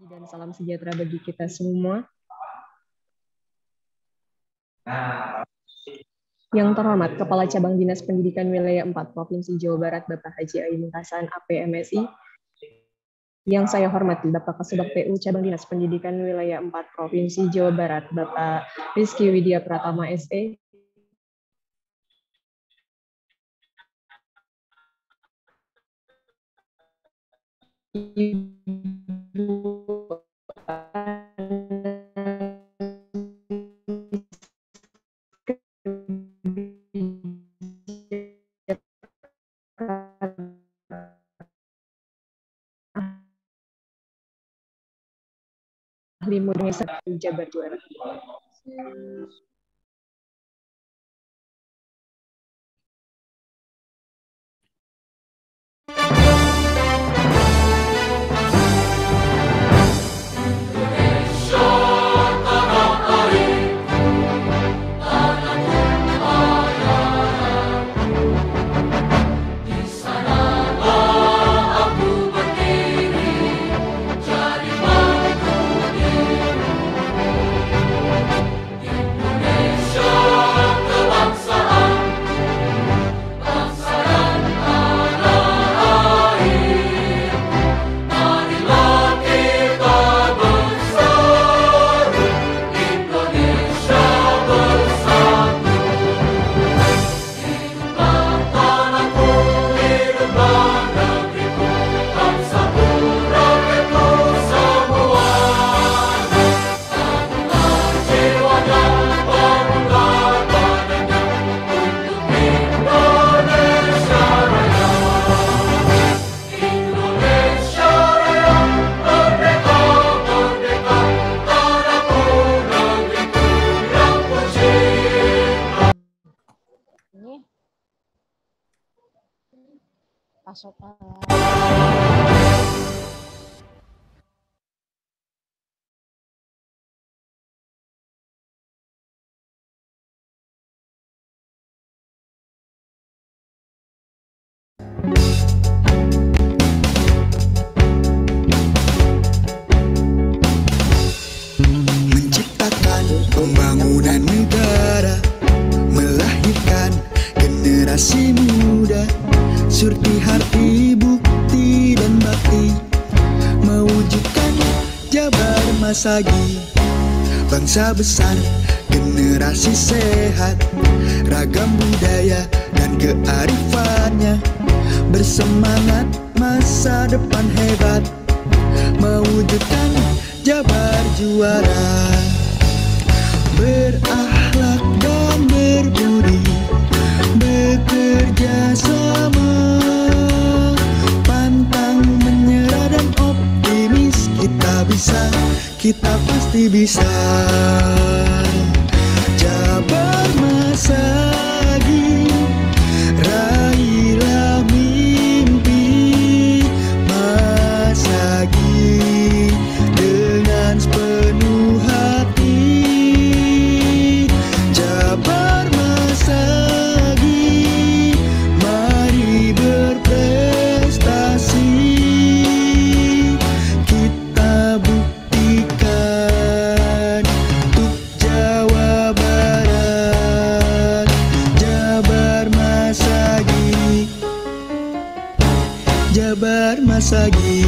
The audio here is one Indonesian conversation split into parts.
Dan salam sejahtera bagi kita semua. Yang terhormat Kepala Cabang Dinas Pendidikan Wilayah 4 Provinsi Jawa Barat Bapak Haji Ainun Hasan APMSI. Yang saya hormati Bapak Kasubag PU Cabang Dinas Pendidikan Wilayah 4 Provinsi Jawa Barat Bapak Rizky Widya Pratama SE. Ibu ahli modernisasi Jabar Juara. Menciptakan pembangunan negara, melahirkan generasi muda, surti harti bukti dan bakti, mewujudkan Jabar Masagi, bangsa besar, generasi sehat, ragam budaya dan kearifannya, bersemangat masa depan hebat, mewujudkan Jabar Juara, berakhlak dan berbudi, bekerja sama, pantang menyerah dan optimis, kita pasti bisa. Jabar Masagi, raihlah mimpi Masagi dengan sepenuh hati. Jabar Masagi, mari berprestasi, kita buktikan untuk Jawa Barat. Jabar Masagi, Jabar Masagi.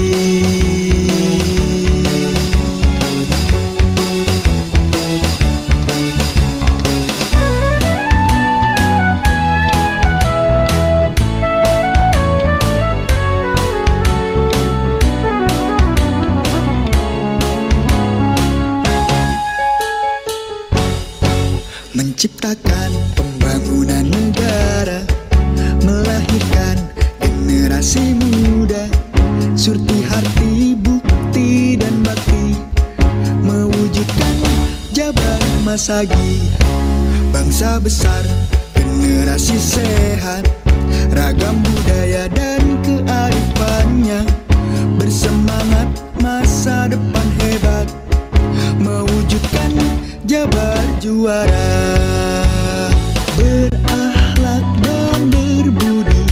Menciptakan pembangunan negara, melahirkan generasi muda, surti harti bukti dan bakti, mewujudkan Jabar Masagi, bangsa besar, generasi sehat, ragam budaya dan kearifannya, bersemangat masa depan hebat, mewujudkan Jabar Juara, berakhlak dan berbudi,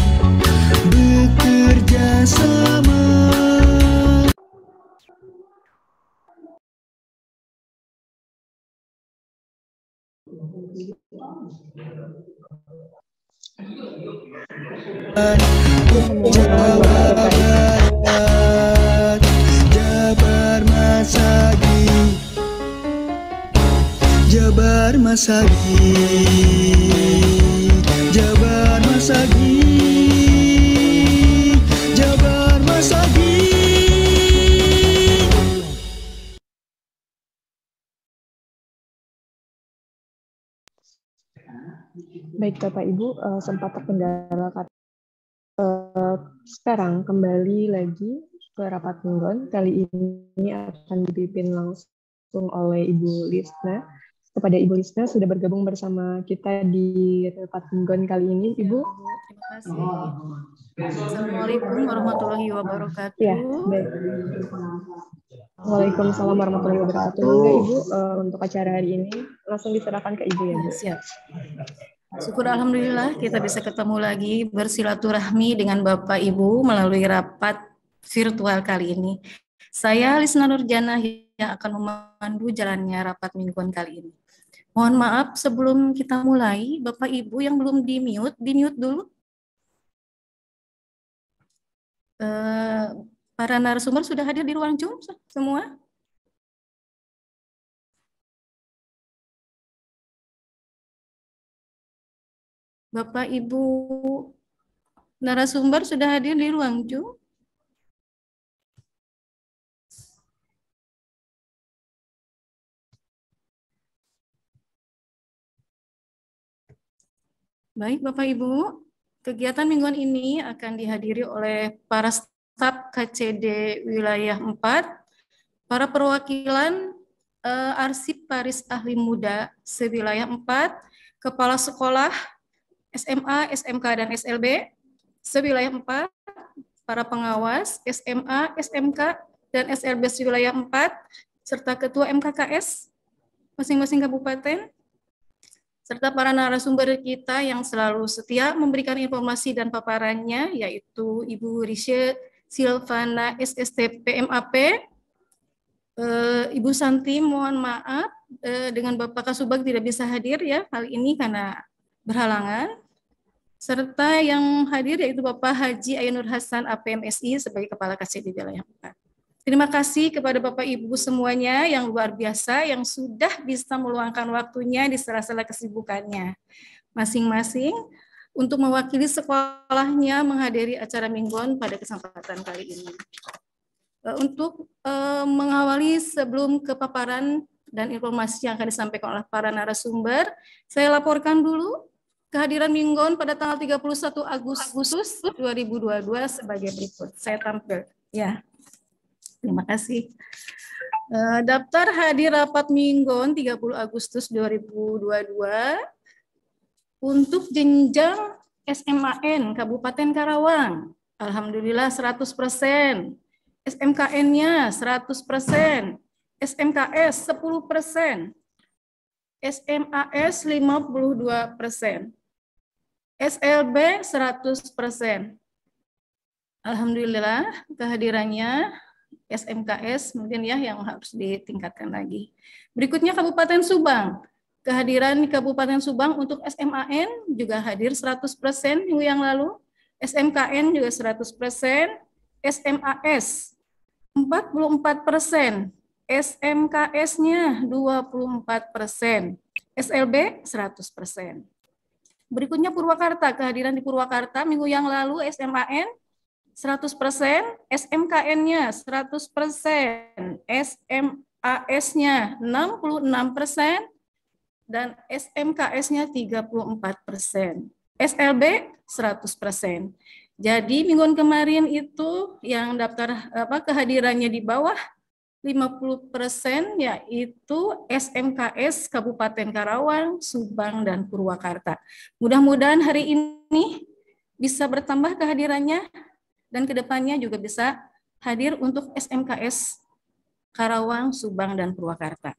bekerja sama, Jabar Masagi, Jabar Masagi, Jabar Masagi, Jabar Masagi. Baik Bapak Ibu, sempat terkendala. Sekarang kembali lagi ke rapat mingguan. Kali ini akan dipimpin langsung oleh Ibu Lisna. Kepada Ibu Lisna sudah bergabung bersama kita di rapat mingguan kali ini, Ibu. Terima kasih. Assalamualaikum warahmatullahi wabarakatuh. Ya, baik. Waalaikumsalam warahmatullahi wabarakatuh. Monggo Ibu, untuk acara hari ini langsung diserahkan ke Ibu ya, Bu. Siap. Syukur alhamdulillah kita bisa ketemu lagi bersilaturahmi dengan Bapak Ibu melalui rapat virtual kali ini. Saya Lisna Nurjana yang akan memandu jalannya rapat mingguan kali ini. Mohon maaf sebelum kita mulai, Bapak Ibu yang belum di-mute dulu. Para narasumber sudah hadir di ruang Zoom semua? Bapak Ibu narasumber sudah hadir di ruang Zoom? Baik Bapak Ibu, kegiatan mingguan ini akan dihadiri oleh para staf KCD Wilayah 4, para perwakilan Arsip Paris Ahli Muda sewilayah 4, kepala sekolah SMA, SMK, dan SLB sewilayah 4, para pengawas SMA, SMK, dan SLB sewilayah 4, serta ketua MKKS masing-masing kabupaten, serta para narasumber kita yang selalu setia memberikan informasi dan paparannya, yaitu Ibu Rishe Silvana SST PMAP, Ibu Santi mohon maaf dengan Bapak Kasubag tidak bisa hadir ya kali ini karena berhalangan, serta yang hadir yaitu Bapak Haji Ainur Hasan APMSI sebagai Kepala KCD Wilayah 4. Terima kasih kepada Bapak Ibu semuanya yang luar biasa yang sudah bisa meluangkan waktunya di sela-sela kesibukannya masing-masing untuk mewakili sekolahnya menghadiri acara mingguan pada kesempatan kali ini. Untuk mengawali sebelum ke paparan dan informasi yang akan disampaikan oleh para narasumber, saya laporkan dulu kehadiran mingguan pada tanggal 31 Agustus 2022 sebagai berikut. Saya tampil. Ya. Terima kasih. Daftar hadir rapat mingguan 30 Agustus 2022 untuk jenjang SMAN Kabupaten Karawang. Alhamdulillah 100%. SMKN-nya 100%. SMKS 10%. SMAS 52%. SLB 100%. Alhamdulillah kehadirannya SMKS mungkin ya yang harus ditingkatkan lagi. Berikutnya Kabupaten Subang. Kehadiran di Kabupaten Subang untuk SMAN juga hadir 100% minggu yang lalu. SMKN juga 100%. SMAS 44%. SMKS-nya 24%. SLB 100%. Berikutnya Purwakarta, kehadiran di Purwakarta minggu yang lalu SMAN 100%, SMKN-nya 100%, SMAS-nya 66%, dan SMKS-nya 34%. SLB 100%. Jadi mingguan kemarin itu yang daftar kehadirannya di bawah 50% yaitu SMKS Kabupaten Karawang, Subang, dan Purwakarta. Mudah-mudahan hari ini bisa bertambah kehadirannya dan kedepannya juga bisa hadir untuk SMKS Karawang, Subang, dan Purwakarta.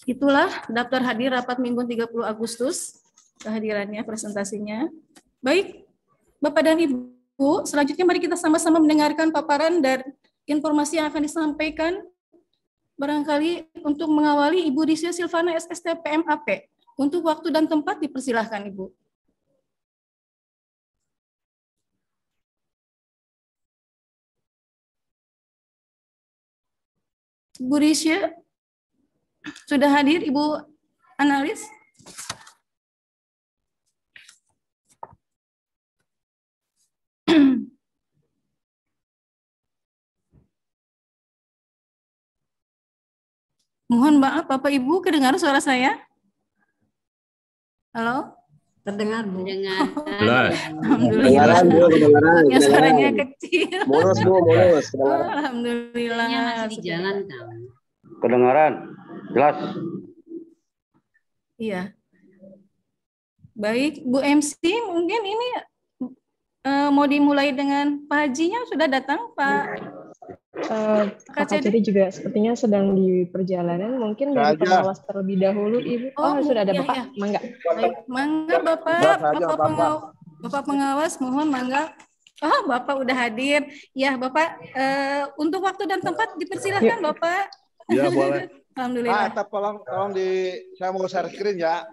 Itulah daftar hadir rapat mingguan 30 Agustus, kehadirannya, presentasinya. Baik, Bapak dan Ibu, selanjutnya mari kita sama-sama mendengarkan paparan dan informasi yang akan disampaikan barangkali untuk mengawali Ibu Risya Silvana SST PMAP. Untuk waktu dan tempat dipersilahkan Ibu. Ibu Risya sudah hadir, Ibu analis? Mohon maaf, Bapak Ibu, kedengar suara saya? Halo? Terdengar, Bu. Dengan Alhamdulillah. Ya, suaranya kecil. Mulus, Bu, mulus. Oh, alhamdulillah. masih di jalan, Kang. Kedengaran, jelas. Iya. Baik, Bu MC, mungkin ini mau dimulai dengan Pak Hajinya sudah datang, Pak? Pak KCD juga sepertinya sedang di perjalanan, mungkin dari pengawas terlebih dahulu, Ibu. Oh, sudah ada Bapak, iya. mangga. Baik, mangga Bapak pengawas, mohon mangga. Oh, Bapak udah hadir. Ya, Bapak, untuk waktu dan tempat dipersilahkan, Bapak. Ya, boleh. Alhamdulillah. Tolong saya mau share screen ya.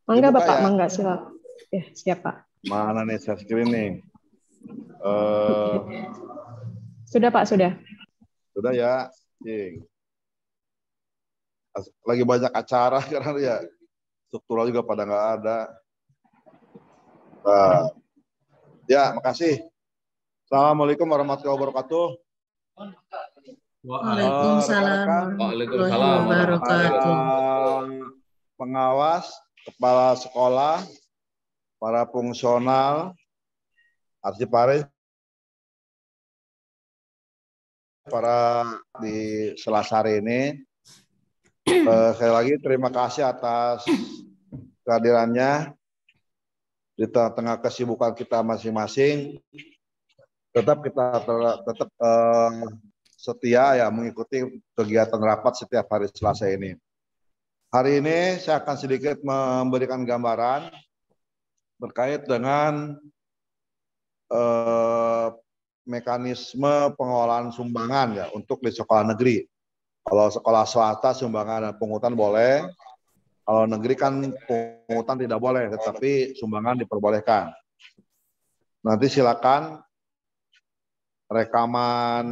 Mangga Dibuka Bapak, ya. mangga silakan. Ya, siap Pak. Mana nih share screen nih? Sudah Pak, sudah. Sudah ya. Lagi banyak acara karena ya struktural juga pada nggak ada. Ya, makasih. Assalamualaikum warahmatullahi wabarakatuh. Waalaikumsalam warahmatullahi wabarakatuh. Pengawas, kepala sekolah, para fungsional, arsiparis, para di Selasa hari ini. Sekali lagi terima kasih atas kehadirannya di tengah-tengah kesibukan kita masing-masing. Tetap kita tetap setia ya mengikuti kegiatan rapat setiap hari Selasa ini. Hari ini saya akan sedikit memberikan gambaran terkait dengan mekanisme pengelolaan sumbangan ya untuk di sekolah negeri. Kalau sekolah swasta sumbangan dan pungutan boleh, kalau negeri kan pungutan tidak boleh, tetapi sumbangan diperbolehkan. Nanti silakan rekaman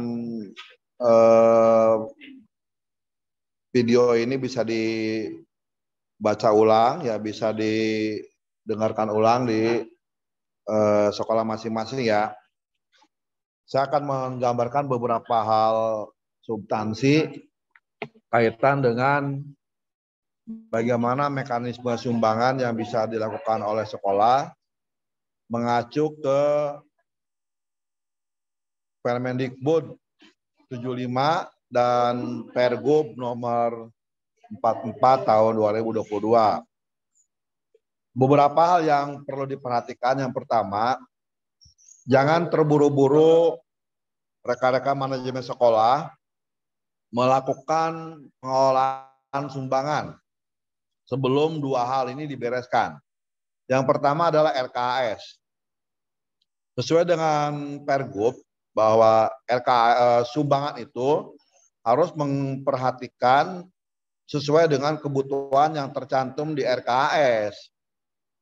video ini bisa dibaca ulang ya, bisa didengarkan ulang di sekolah masing-masing ya. Saya akan menggambarkan beberapa hal substansi kaitan dengan bagaimana mekanisme sumbangan yang bisa dilakukan oleh sekolah mengacu ke Permendikbud 75 dan Pergub nomor 44 tahun 2022. Beberapa hal yang perlu diperhatikan. Yang pertama, jangan terburu-buru rekan-rekan manajemen sekolah melakukan pengolahan sumbangan sebelum dua hal ini dibereskan. Yang pertama adalah RKAS. Sesuai dengan Pergub bahwa sumbangan itu harus memperhatikan sesuai dengan kebutuhan yang tercantum di RKAS.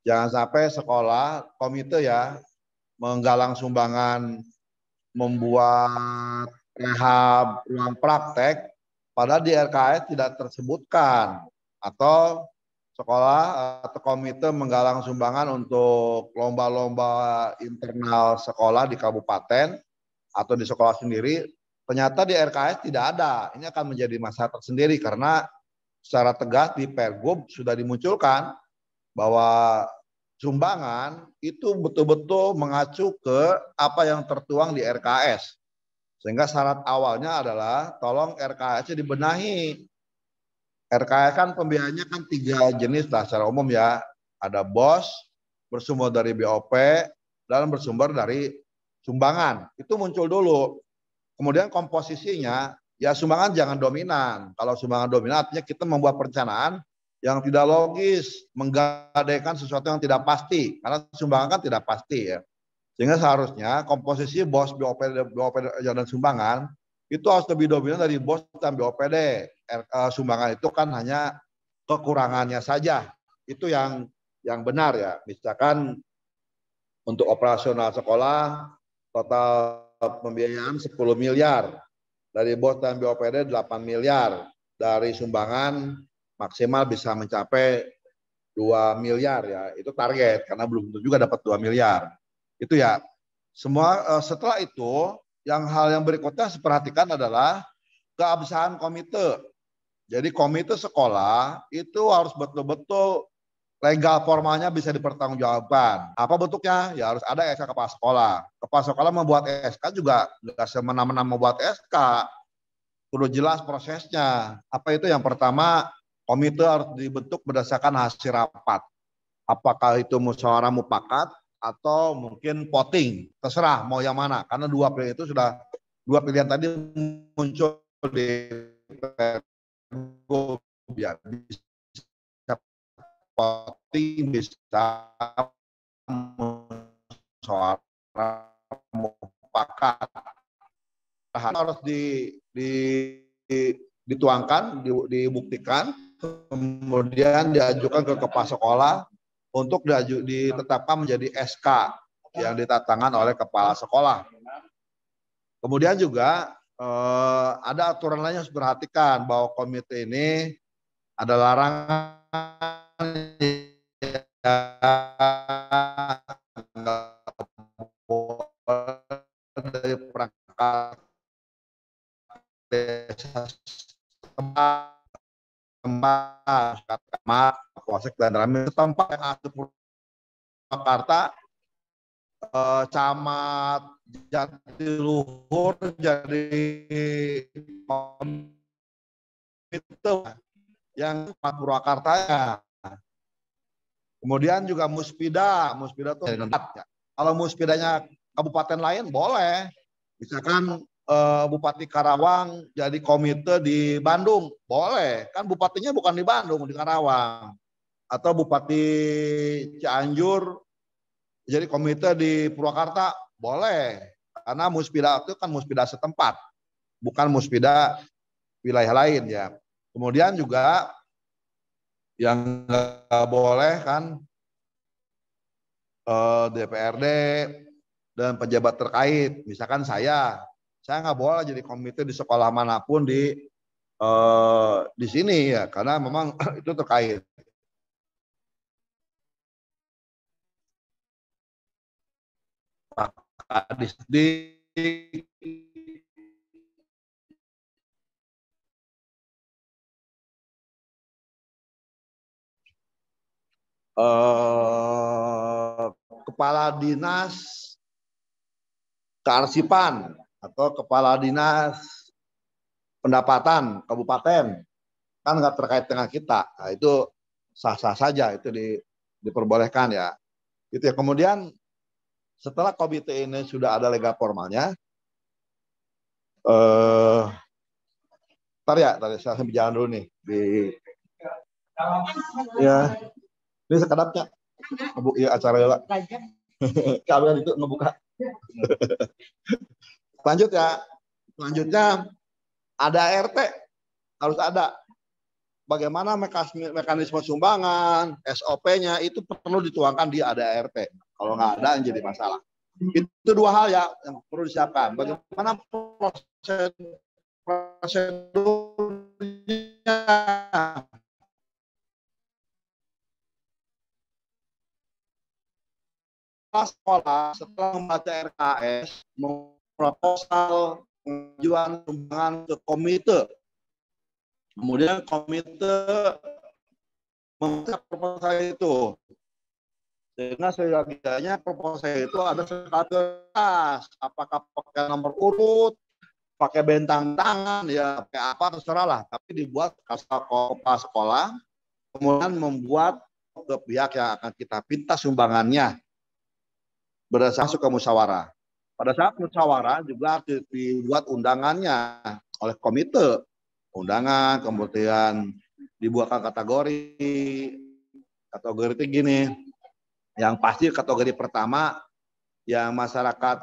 Jangan sampai sekolah komite ya menggalang sumbangan, membuat rehab, ruang praktek, padahal di RKAS tidak tersebutkan, atau sekolah atau komite menggalang sumbangan untuk lomba-lomba internal sekolah di kabupaten atau di sekolah sendiri, ternyata di RKAS tidak ada. Ini akan menjadi masalah tersendiri karena secara tegas di Pergub sudah dimunculkan bahwa sumbangan itu betul-betul mengacu ke apa yang tertuang di RKAS. Sehingga syarat awalnya adalah tolong RKAS-nya dibenahi. RKAS kan pembiayaannya kan 3 jenis lah secara umum ya. Ada BOS, bersumber dari BOP, dan bersumber dari sumbangan. Itu muncul dulu. Kemudian komposisinya, ya sumbangan jangan dominan. Kalau sumbangan dominan artinya kita membuat perencanaan yang tidak logis, menggadaikan sesuatu yang tidak pasti. Karena sumbangan kan tidak pasti ya. Sehingga seharusnya komposisi BOS, BOP dan sumbangan itu harus lebih dominan dari BOS dan BOPD. Sumbangan itu kan hanya kekurangannya saja. Itu yang benar ya. Misalkan untuk operasional sekolah total pembiayaan 10 miliar. Dari BOS dan BOPD 8 miliar. Dari sumbangan maksimal bisa mencapai 2 miliar ya. Itu target karena belum tentu juga dapat 2 miliar. Itu ya. Semua setelah itu hal yang berikutnya harus diperhatikan adalah keabsahan komite. Jadi komite sekolah itu harus betul-betul legal formalnya bisa dipertanggungjawabkan. Apa bentuknya? Ya harus ada SK kepala sekolah. Kepala sekolah membuat SK juga nggak semena-mena membuat SK. Perlu jelas prosesnya. Apa itu? Yang pertama, komite harus dibentuk berdasarkan hasil rapat. Apakah itu musyawarah mufakat atau mungkin voting, terserah mau yang mana. Karena dua pilihan tadi muncul di ya, bisa voting, bisa musyawarah mufakat. Harus dituangkan, dibuktikan, kemudian diajukan ke kepala sekolah untuk ditetapkan menjadi SK yang ditandatangani oleh kepala sekolah. Kemudian juga ada aturan lain yang harus diperhatikan bahwa komite ini ada larangan dari perangkat desa Polsek dan Ramil setempat yang ada Purwakarta, Camat Jatiluhur jadi komite yang Purwakarta ya. Kemudian juga Muspida itu kalau Muspidanya kabupaten lain boleh, misalkan Bupati Karawang jadi komite di Bandung, boleh. Kan bupatinya bukan di Bandung, di Karawang. Atau Bupati Cianjur jadi komite di Purwakarta, boleh. Karena Muspida itu kan Muspida setempat, bukan Muspida wilayah lain ya. Kemudian juga yang nggak boleh kan DPRD dan pejabat terkait. Misalkan saya nggak boleh jadi komite di sekolah manapun di sini ya, karena memang itu terkait. Kepala dinas kearsipan atau kepala dinas pendapatan kabupaten kan nggak terkait dengan kita. Nah, itu sah-sah saja, itu diperbolehkan ya. Itu ya. Kemudian setelah komite ini sudah ada legal formalnya, tadi saya sambil jalan dulu nih ya. Ini sekadapnya ya, acara ya, kalian itu ngebuka. Lanjut ya. Selanjutnya ada RT, harus ada. Bagaimana mekanisme sumbangan, SOP-nya itu perlu dituangkan di ADART. Kalau nggak ada, jadi masalah. Itu dua hal ya yang perlu disiapkan. Bagaimana prosedurnya. Sekolah setelah membaca RKS, memproposal pengajuan sumbangan ke komite. Kemudian komite membaca proposal itu. Sehingga setidaknya proposal itu ada skala prioritas. Apakah pakai nomor urut, pakai bentang tangan, ya pakai apa terserah lah. Tapi dibuat kepala sekolah, kemudian membuat ke pihak yang akan kita minta sumbangannya berdasarkan suka musyawarah. Pada saat musyawarah juga dibuat undangannya oleh komite. Undangan, kemudian dibuatkan kategori itu gini. Yang pasti kategori pertama yang masyarakat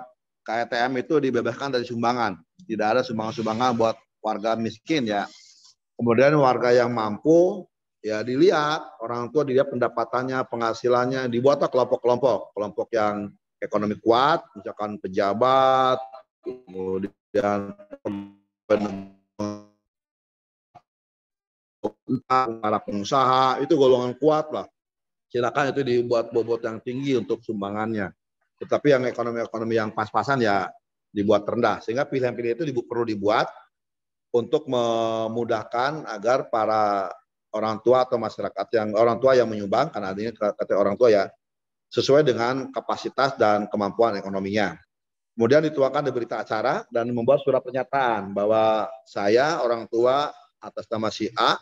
KTM itu dibebaskan dari sumbangan. Tidak ada sumbangan-sumbangan buat warga miskin ya. Kemudian warga yang mampu ya dilihat, orang tua dilihat pendapatannya, penghasilannya, dibuatlah kelompok-kelompok. Kelompok yang ekonomi kuat, misalkan pejabat, kemudian para pengusaha, itu golongan kuat lah. Silakan itu dibuat bobot yang tinggi untuk sumbangannya. Tetapi yang ekonomi-ekonomi yang pas-pasan ya dibuat rendah. Sehingga pilihan-pilihan itu perlu dibuat untuk memudahkan agar para orang tua atau masyarakat orang tua yang menyumbang, karena adanya kata orang tua ya, sesuai dengan kapasitas dan kemampuan ekonominya. Kemudian dituangkan di berita acara dan membuat surat pernyataan bahwa saya orang tua atas nama si A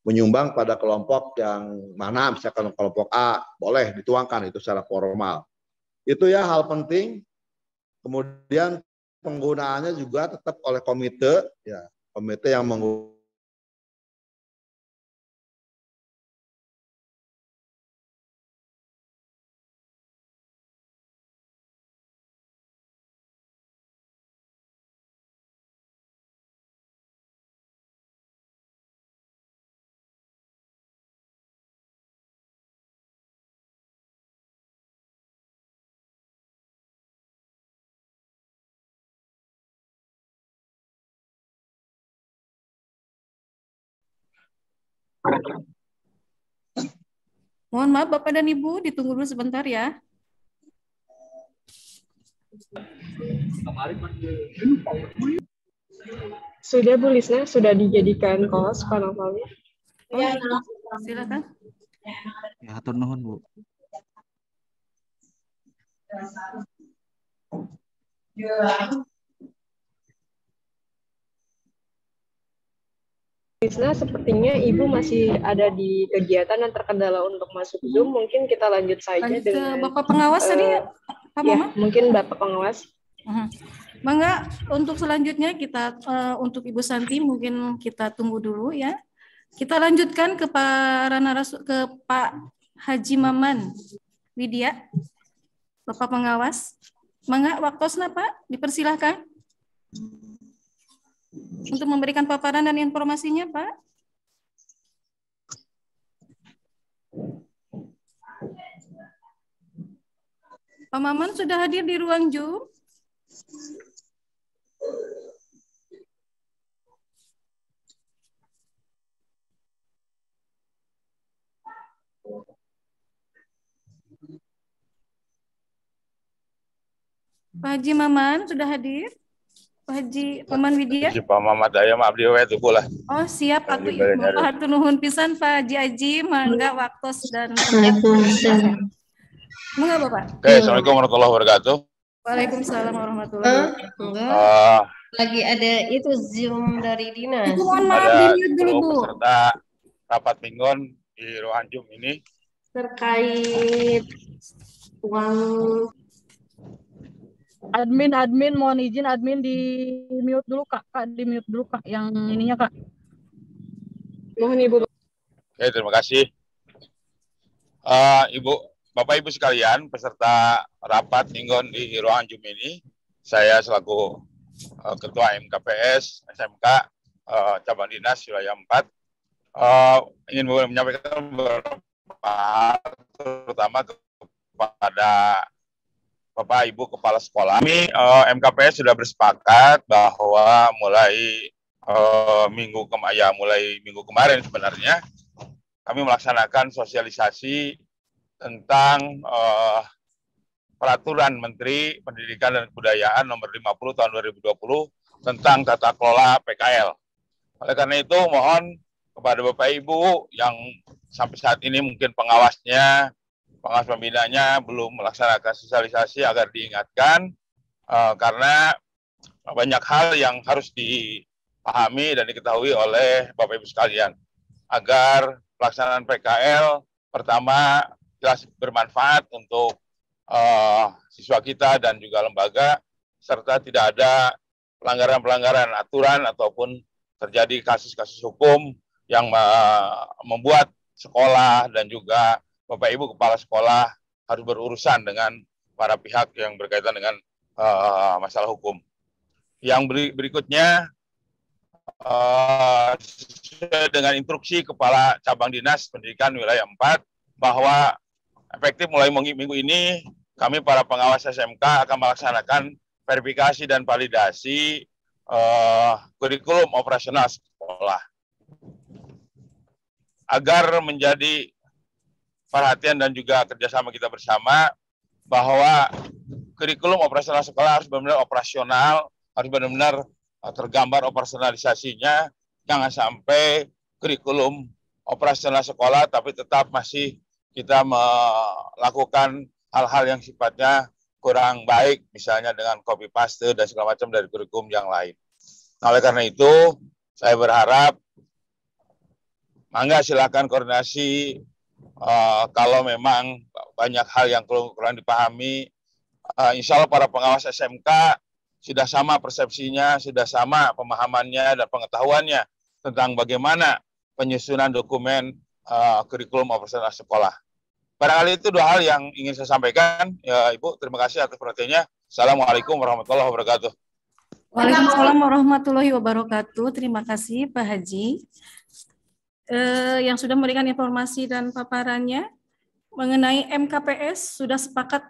menyumbang pada kelompok yang mana, misalkan kelompok A, boleh dituangkan itu secara formal. Itu ya hal penting. Kemudian penggunaannya juga tetap oleh komite, ya komite yang Mohon maaf Bapak dan Ibu, ditunggu dulu sebentar ya. Sudah Bu Lisna, sudah dijadikan host panel-panelnya. Ya, silakan. Ya, hatur nuhun, Bu. Lisna, sepertinya Ibu masih ada di kegiatan dan terkendala untuk masuk Zoom. Mungkin kita lanjut saja dengan Bapak pengawas tadi ya, Pak ya, Mama? mungkin Bapak pengawas. Mangga, untuk selanjutnya kita untuk Ibu Santi mungkin kita tunggu dulu ya. Kita lanjutkan ke Pak Haji Maman Widya, Bapak pengawas. Mangga, waktosna Pak, dipersilahkan untuk memberikan paparan dan informasinya, Pak. Pak Maman sudah hadir di ruang Zoom. Pak Haji Maman sudah hadir? Pak Haji Maman Widya? Pak Mamat Daya maaf dia we tuh lah. Oh siap, atuh Ibu hatur nuhun pisan Pak Haji Aji, mangga waktos dan mangga Bapak. Oke, Assalamualaikum warahmatullahi wabarakatuh. Waalaikumsalam warahmatullahi wabarakatuh. Lagi ada itu Zoom dari Dinas. Ibu mohon maaf di-mute dulu Bu. Peserta rapat mingguan di ruang Zoom ini Terkait uang admin mohon izin admin di mute dulu Kak di mute dulu Kak yang ininya Kak. Mohon Ibu. Oke, terima kasih. Bapak Ibu sekalian, peserta rapat mingguan di ruang Zoom ini, saya selaku Ketua MKPS SMK Cabang Dinas Wilayah 4 ingin menyampaikan beberapa terutama kepada Bapak Ibu Kepala Sekolah. Kami MKPS sudah bersepakat bahwa mulai minggu kemarin sebenarnya kami melaksanakan sosialisasi tentang Peraturan Menteri Pendidikan dan Kebudayaan Nomor 50 Tahun 2020 tentang tata kelola PKL. Oleh karena itu mohon kepada Bapak Ibu yang sampai saat ini mungkin pengawas pembinanya belum melaksanakan sosialisasi agar diingatkan karena banyak hal yang harus dipahami dan diketahui oleh Bapak Ibu sekalian agar pelaksanaan PKL pertama jelas bermanfaat untuk siswa kita dan juga lembaga serta tidak ada pelanggaran-pelanggaran aturan ataupun terjadi kasus-kasus hukum yang membuat sekolah dan juga Bapak Ibu Kepala Sekolah harus berurusan dengan para pihak yang berkaitan dengan masalah hukum. Yang berikutnya, sesuai dengan instruksi Kepala Cabang Dinas Pendidikan Wilayah 4, bahwa efektif mulai minggu ini, kami para pengawas SMK akan melaksanakan verifikasi dan validasi kurikulum operasional sekolah. Agar menjadi perhatian dan juga kerjasama kita bersama, bahwa kurikulum operasional sekolah harus benar-benar operasional, harus benar-benar tergambar operasionalisasinya, jangan sampai kurikulum operasional sekolah tapi tetap masih kita melakukan hal-hal yang sifatnya kurang baik, misalnya dengan copy paste dan segala macam dari kurikulum yang lain. Nah, oleh karena itu, saya berharap, mangga silakan koordinasi kalau memang banyak hal yang kurang dipahami. Insya Allah para pengawas SMK sudah sama persepsinya, sudah sama pemahamannya dan pengetahuannya tentang bagaimana penyusunan dokumen kurikulum operasional sekolah. Barangkali itu dua hal yang ingin saya sampaikan. Ya, Ibu, terima kasih atas perhatiannya. Assalamualaikum warahmatullahi wabarakatuh. Waalaikumsalam warahmatullahi wabarakatuh. Terima kasih Pak Haji yang sudah memberikan informasi dan paparannya mengenai MKPS. Sudah sepakat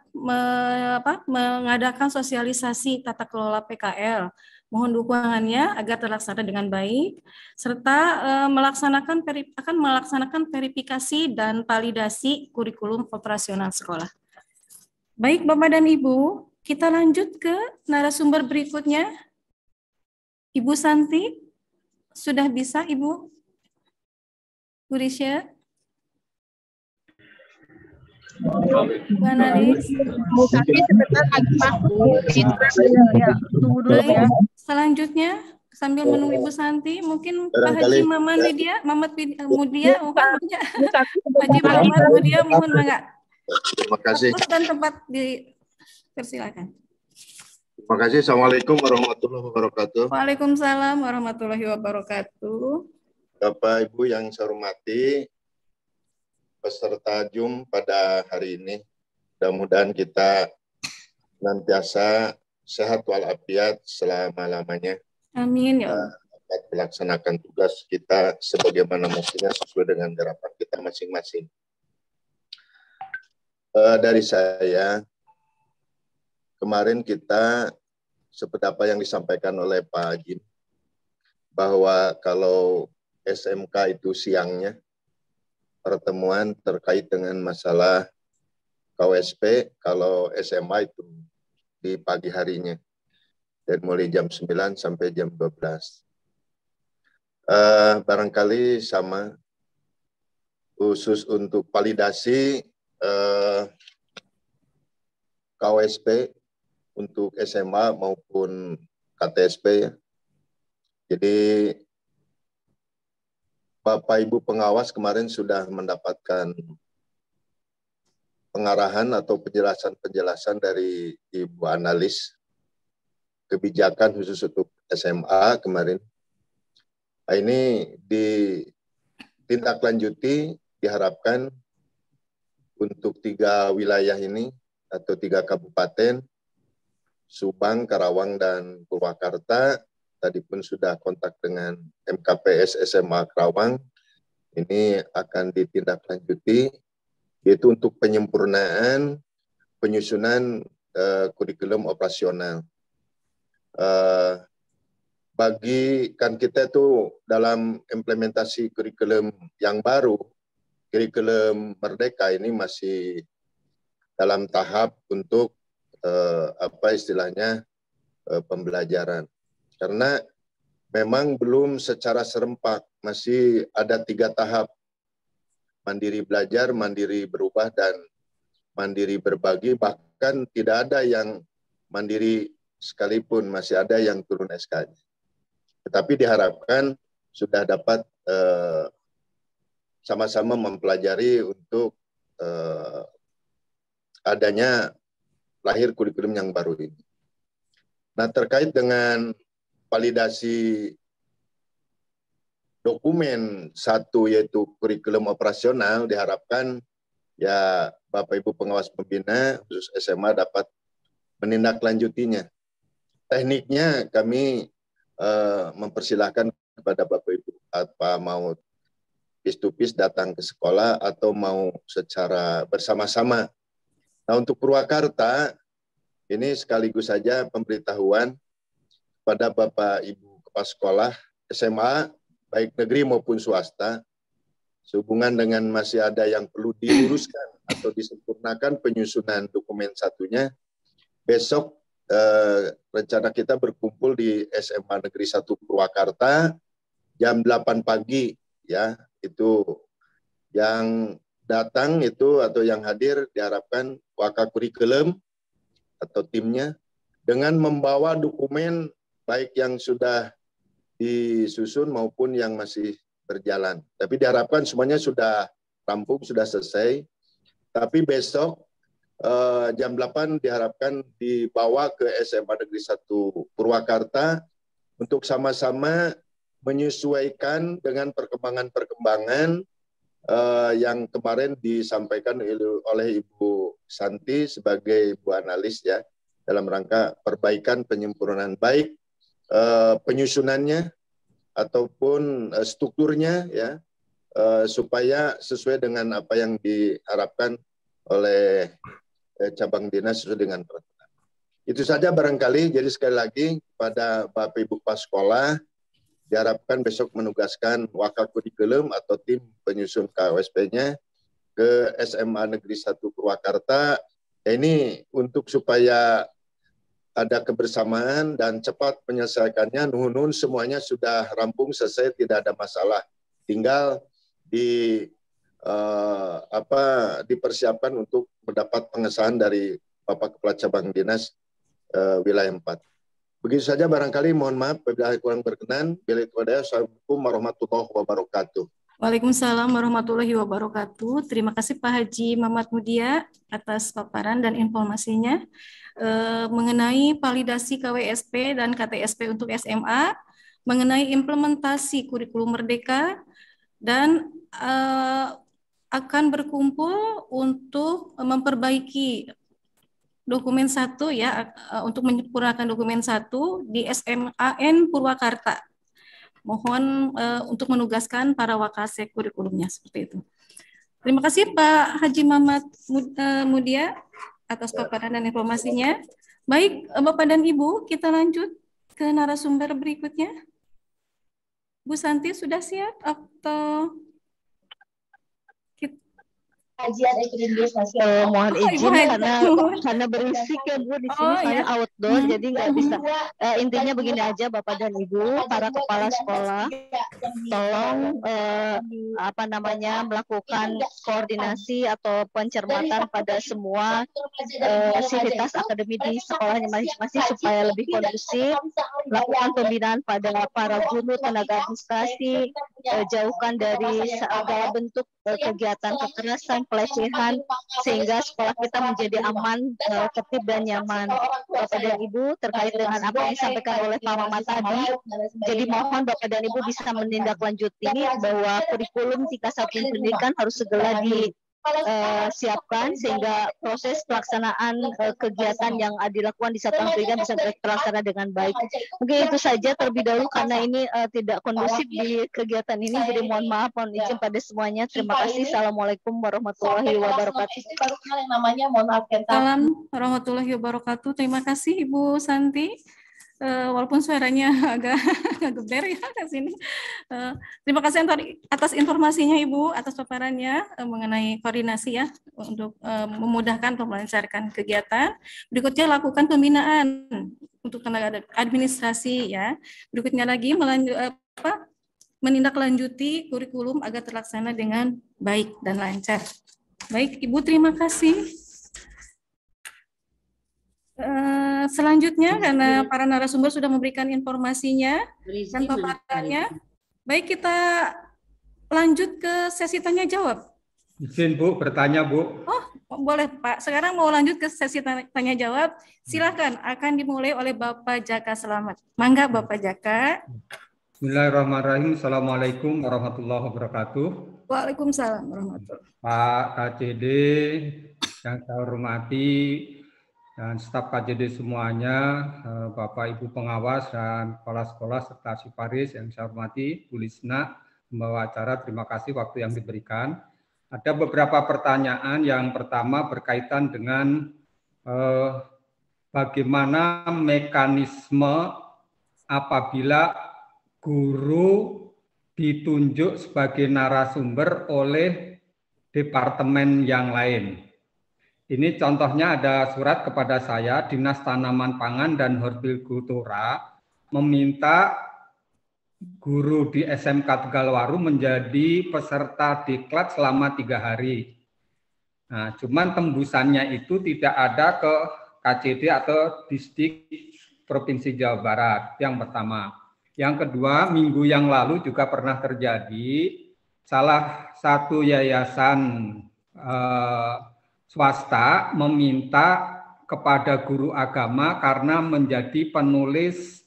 mengadakan sosialisasi tata kelola PKL. Mohon dukungannya agar terlaksana dengan baik, serta akan melaksanakan verifikasi dan validasi kurikulum operasional sekolah. Baik Bapak dan Ibu, kita lanjut ke narasumber berikutnya. Ibu Santi, sudah bisa Ibu? Bu Risha? Bu Analis? Bu Santi sebentar lagi masuk. Ya, tunggu dulu ya. Selanjutnya, sambil menunggu Ibu Santi, mungkin Pak Haji Maman Widya, Mamat Mudia, Haji Mamat Mudia, mohon enggak? Terima kasih. Dan tempat dipersilakan. Terima kasih. Assalamualaikum warahmatullahi wabarakatuh. Waalaikumsalam warahmatullahi wabarakatuh. Bapak Ibu yang saya hormati, peserta Zoom pada hari ini, mudah-mudahan kita senantiasa sehat walafiat selama-lamanya. Amin ya Allah. Dapat melaksanakan tugas kita sebagaimana mestinya sesuai dengan harapan kita masing-masing. Dari saya, kemarin kita seperti apa yang disampaikan oleh Pak Haji, bahwa kalau SMK itu siangnya, pertemuan terkait dengan masalah KWSP, kalau SMA itu di pagi harinya, dari mulai jam 9 sampai jam 12. Barangkali sama, khusus untuk validasi KWSP untuk SMA maupun KTSP ya. Jadi Bapak Ibu pengawas kemarin sudah mendapatkan pengarahan atau penjelasan dari Ibu Analis kebijakan khusus untuk SMA kemarin. Nah, ini ditindaklanjuti, diharapkan untuk 3 wilayah ini atau 3 kabupaten, Subang, Karawang, dan Purwakarta. Tadi pun sudah kontak dengan MKPS SMA Karawang. Ini akan ditindaklanjuti, yaitu untuk penyempurnaan penyusunan kurikulum operasional. Bagi kan kita itu dalam implementasi kurikulum yang baru, kurikulum Merdeka ini masih dalam tahap untuk pembelajaran. Karena memang belum secara serempak, masih ada 3 tahap. Mandiri belajar, mandiri berubah, dan mandiri berbagi. Bahkan tidak ada yang mandiri sekalipun, masih ada yang turun SK-nya. Tetapi diharapkan sudah dapat sama-sama mempelajari untuk adanya lahir kurikulum yang baru ini. Nah, terkait dengan validasi dokumen 1 yaitu kurikulum operasional, diharapkan ya Bapak Ibu pengawas pembina khusus SMA dapat menindaklanjutinya. Tekniknya kami mempersilahkan kepada Bapak Ibu apa mau face to face datang ke sekolah atau mau secara bersama-sama. Nah, untuk Purwakarta ini sekaligus saja pemberitahuan pada Bapak Ibu kepala sekolah SMA baik negeri maupun swasta sehubungan dengan masih ada yang perlu diluruskan atau disempurnakan penyusunan dokumen satunya. Besok rencana kita berkumpul di SMA Negeri 1 Purwakarta jam 8 pagi ya. Itu yang datang itu atau yang hadir diharapkan wakakurikulum atau timnya dengan membawa dokumen baik yang sudah disusun maupun yang masih berjalan. Tapi diharapkan semuanya sudah rampung, sudah selesai. Tapi besok jam 8 diharapkan dibawa ke SMA Negeri 1 Purwakarta untuk sama-sama menyesuaikan dengan perkembangan-perkembangan yang kemarin disampaikan oleh Ibu Santi sebagai Bu Analis ya, dalam rangka perbaikan penyempurnaan baik penyusunannya ataupun strukturnya ya, supaya sesuai dengan apa yang diharapkan oleh cabang dinas sesuai dengan peraturan. Itu saja barangkali. Jadi sekali lagi pada Bapak Ibu kepala sekolah diharapkan besok menugaskan wakakurikulum atau tim penyusun KWSP-nya ke SMA Negeri 1 Purwakarta. Ini untuk supaya ada kebersamaan dan cepat menyelesaikannya. Nuhun semuanya sudah rampung selesai, tidak ada masalah. Tinggal dipersiapkan untuk mendapat pengesahan dari Bapak Kepala Cabang Dinas wilayah 4. Begitu saja barangkali, mohon maaf bila kurang berkenan. Bila itu ada, Assalamualaikum warahmatullahi wabarakatuh. Waalaikumsalam warahmatullahi wabarakatuh. Terima kasih Pak Haji Mamat Mudia atas paparan dan informasinya mengenai validasi KWSP dan KTSP untuk SMA, mengenai implementasi kurikulum merdeka, dan akan berkumpul untuk memperbaiki dokumen 1 ya, untuk menyempurnakan dokumen 1 di SMAN Purwakarta. Mohon untuk menugaskan para wakasek kurikulumnya seperti itu. Terima kasih Pak Haji Mamat Mudia atas paparan dan informasinya. Baik Bapak dan Ibu, kita lanjut ke narasumber berikutnya. Bu Santi sudah siap atau kajian epidemiologi sosial. Mohon izin karena berisik ya Bu di sini, soalnya outdoor jadi nggak bisa. Intinya begini aja Bapak dan Ibu, para kepala sekolah, tolong melakukan koordinasi atau pencermatan pada semua sivitas akademi di sekolahnya masing-masing supaya lebih kondusif. Lakukan pembinaan pada para guru, tenaga administrasi, jauhkan dari segala bentuk kegiatan kekerasan, pelecehan, sehingga sekolah kita menjadi aman, tertib dan nyaman. Bapak dan Ibu, terkait dengan apa yang disampaikan oleh Pak Mamat tadi, jadi mohon Bapak dan Ibu bisa menindaklanjuti bahwa kurikulum tingkat 1 pendidikan harus segera disiapkan sehingga proses pelaksanaan kegiatan yang dilakukan di satuan pendidikan bisa terlaksana dengan baik. Mungkin itu saja terlebih dahulu karena ini tidak kondusif di kegiatan ini, jadi mohon maaf, mohon izin pada semuanya. Terima kasih. Assalamualaikum warahmatullahi wabarakatuh. Yang namanya mohon maaf. Salam warahmatullahi wabarakatuh. Terima kasih Ibu Santi. Walaupun suaranya agak geber ya ke sini. Terima kasih atas informasinya Ibu, atas paparannya mengenai koordinasi ya untuk memudahkan melancarkan kegiatan. Berikutnya lakukan pembinaan untuk tenaga administrasi ya. Berikutnya lagi menindaklanjuti kurikulum agar terlaksana dengan baik dan lancar. Baik Ibu, terima kasih. Selanjutnya karena para narasumber sudah memberikan informasinya dan paparannya, baik kita lanjut ke sesi tanya jawab. Izin Bu, bertanya Bu. Oh boleh Pak, sekarang mau lanjut ke sesi tanya jawab. Silakan, akan dimulai oleh Bapak Jaka Selamat. Mangga Bapak Jaka. Bismillahirrahmanirrahim. Assalamualaikum warahmatullahi wabarakatuh. Waalaikumsalam warahmatullahi wabarakatuh. Pak KCD yang saya hormati, dan staf KJD semuanya, Bapak Ibu pengawas dan kepala sekolah serta Siparis yang saya hormati, Bu Lisna, membawa acara, terima kasih waktu yang diberikan. Ada beberapa pertanyaan. Yang pertama berkaitan dengan bagaimana mekanisme apabila guru ditunjuk sebagai narasumber oleh departemen yang lain. Ini contohnya ada surat kepada saya, Dinas Tanaman Pangan dan Hortikultura meminta guru di SMK Tegalwaru menjadi peserta diklat selama 3 hari. Nah, cuman tembusannya itu tidak ada ke KCD atau Distrik Provinsi Jawa Barat, yang pertama. Yang kedua, minggu yang lalu juga pernah terjadi salah satu yayasan swasta meminta kepada guru agama karena menjadi penulis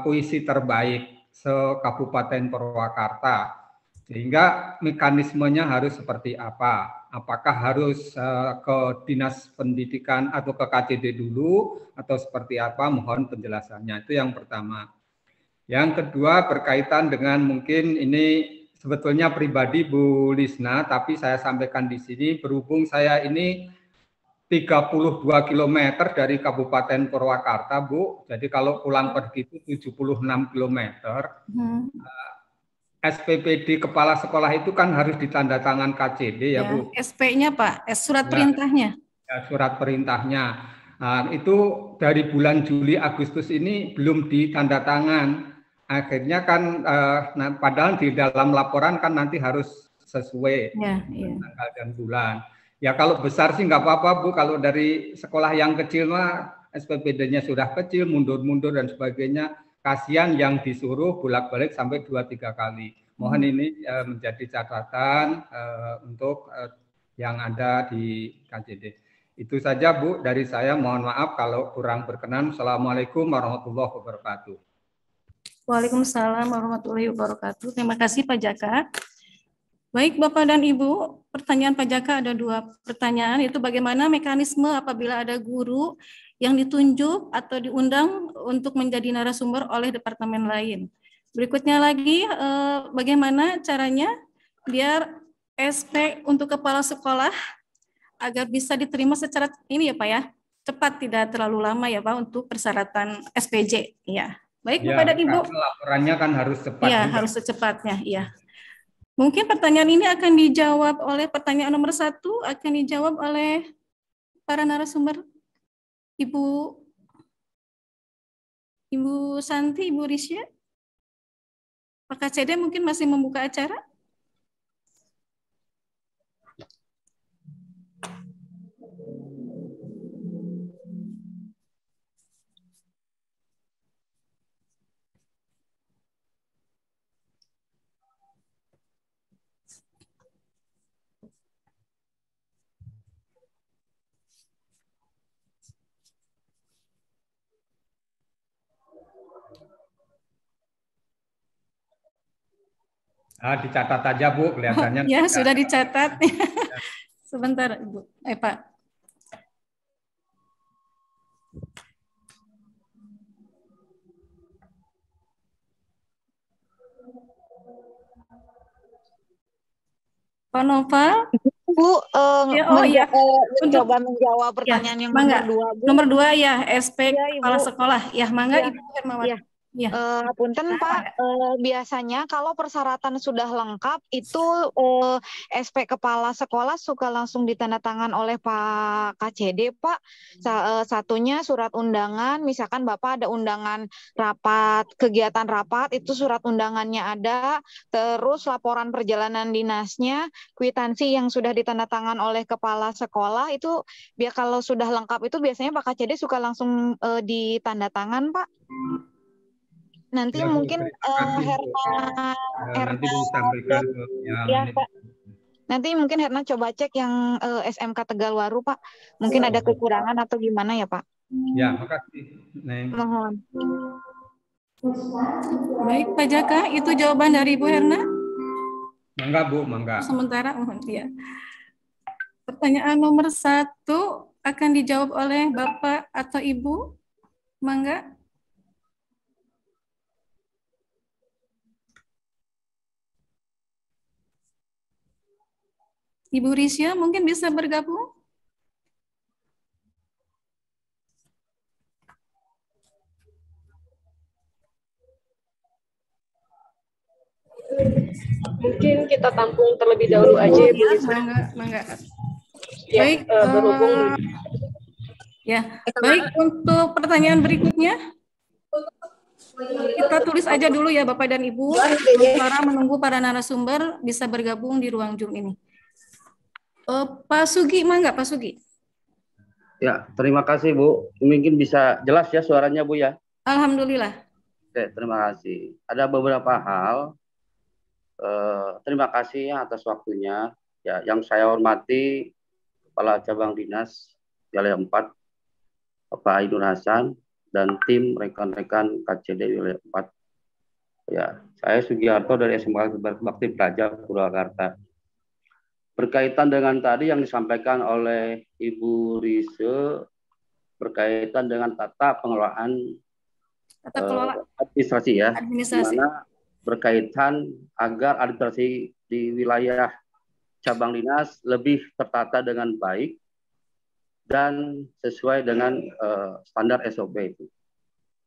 puisi terbaik se-Kabupaten Purwakarta. Sehingga mekanismenya harus seperti apa? Apakah harus ke Dinas Pendidikan atau ke KCD dulu atau seperti apa? Mohon penjelasannya. Itu yang pertama. Yang kedua berkaitan dengan mungkin ini sebetulnya pribadi Bu Lisna, tapi saya sampaikan di sini berhubung saya ini 32 km dari Kabupaten Purwakarta, Bu. Jadi kalau pulang pergi itu 76 km. SPPD kepala sekolah itu kan harus ditandatangan KCD ya, Bu. SP-nya Pak, surat perintahnya. Ya, surat perintahnya. Nah, itu dari bulan Juli Agustus ini belum ditandatangan. Akhirnya kan, padahal di dalam laporan kan nanti harus sesuai tanggal dan bulan. Ya kalau besar sih nggak apa-apa Bu, kalau dari sekolah yang kecil mah SPPD-nya sudah kecil, mundur-mundur dan sebagainya. Kasihan yang disuruh bolak-balik sampai 2-3 kali. Mohon ini menjadi catatan untuk yang ada di KJD. Itu saja Bu dari saya, mohon maaf kalau kurang berkenan. Assalamualaikum warahmatullahi wabarakatuh. Waalaikumsalam warahmatullahi wabarakatuh. Terima kasih Pak Jaka. Baik Bapak dan Ibu, pertanyaan Pak Jaka ada 2 pertanyaan, yaitu bagaimana mekanisme apabila ada guru yang ditunjuk atau diundang untuk menjadi narasumber oleh departemen lain. Berikutnya lagi, bagaimana caranya biar SP untuk kepala sekolah agar bisa diterima secara ini ya Pak ya, cepat, tidak terlalu lama ya Pak untuk persyaratan SPJ. Ya. Baik ya, Bapak dan Ibu. Laporannya kan harus cepat. Iya, harus secepatnya. Iya. Mungkin pertanyaan ini akan dijawab oleh pertanyaan nomor 1 akan dijawab oleh para narasumber. Ibu Santi, Ibu Risya. Pak KCD mungkin masih membuka acara. Dicatat aja Bu, kelihatannya. Ya, sudah dicatat. Sebentar, Ibu. Pak. Pak Noval. Bu, coba menjawab pertanyaan yang nomor 2. Bu. Nomor 2 ya, SP kepala sekolah. Ya, mangga Ibu Hermawati. Punten Pak, biasanya kalau persyaratan sudah lengkap itu SP kepala sekolah suka langsung ditandatangan oleh Pak KCD Pak. Satunya surat undangan, misalkan Bapak ada undangan rapat, kegiatan rapat itu surat undangannya ada, terus laporan perjalanan dinasnya, kwitansi yang sudah ditandatangan oleh kepala sekolah itu biar kalau sudah lengkap itu biasanya Pak KCD suka langsung ditandatangan Pak. Nanti ya, mungkin Herna nanti disampaikan ya, Pak. Nanti mungkin Herna coba cek yang SMK Tegalwaru Pak. Mungkin ada kekurangan atau gimana ya Pak? Ya, makasih. Mohon. Baik Pak Jaka, itu jawaban dari Ibu Herna? Mangga Bu, mangga. Sementara mohon ya. Pertanyaan nomor 1 akan dijawab oleh Bapak atau Ibu? Mangga. Ibu Risya mungkin bisa bergabung? Mungkin kita tampung terlebih dahulu aja ya, Bu Risma. Mangga. Ya, Baik, berhubung ya. Baik, untuk pertanyaan berikutnya kita tulis aja dulu ya Bapak dan Ibu, sementara menunggu para narasumber bisa bergabung di ruang Zoom ini. Pak Sugi, mangga Pak Sugi. Ya, terima kasih Bu. Mungkin bisa jelas ya suaranya Bu ya. Alhamdulillah. Oke, terima kasih. Ada beberapa hal. Terima kasih atas waktunya. Ya, yang saya hormati Kepala Cabang Dinas Wilayah 4, Bapak Ainur Hasan, dan tim rekan-rekan KCD Wilayah 4. Ya, saya Sugiarto dari SMK Bakti Praja Purwakarta. Berkaitan dengan tadi yang disampaikan oleh Ibu Rise berkaitan dengan tata pengelolaan administrasi ya, di mana berkaitan agar administrasi di wilayah cabang dinas lebih tertata dengan baik dan sesuai dengan standar SOP itu.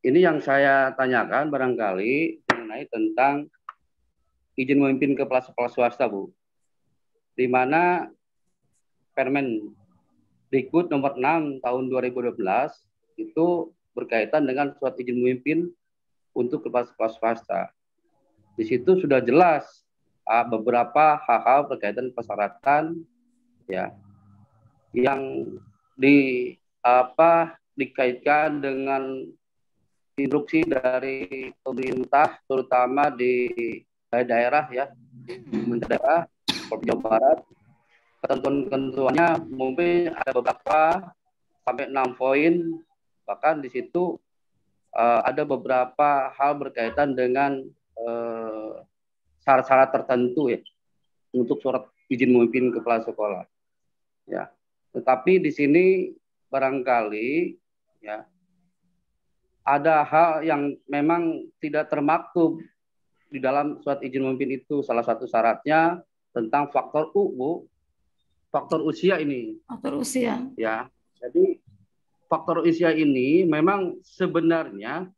Ini yang saya tanyakan barangkali mengenai tentang izin memimpin kepala sekolah swasta, Bu. Di mana Permen Dikbud nomor 6 tahun 2012 itu berkaitan dengan surat izin memimpin untuk kepala sekolah swasta. Di situ sudah jelas beberapa hal-hal berkaitan persyaratan ya yang dikaitkan dengan instruksi dari pemerintah terutama di daerah ya, daerah Jawa Barat. Ketentuan-ketentuannya mungkin ada beberapa sampai 6 poin, bahkan di situ ada beberapa hal berkaitan dengan syarat-syarat tertentu ya untuk surat izin memimpin kepala sekolah. Ya, tetapi di sini barangkali ya ada hal yang memang tidak termaktub di dalam surat izin memimpin itu. Salah satu syaratnya tentang faktor faktor usia ini. Faktor usia. Ya, jadi faktor usia ini memang sebenarnya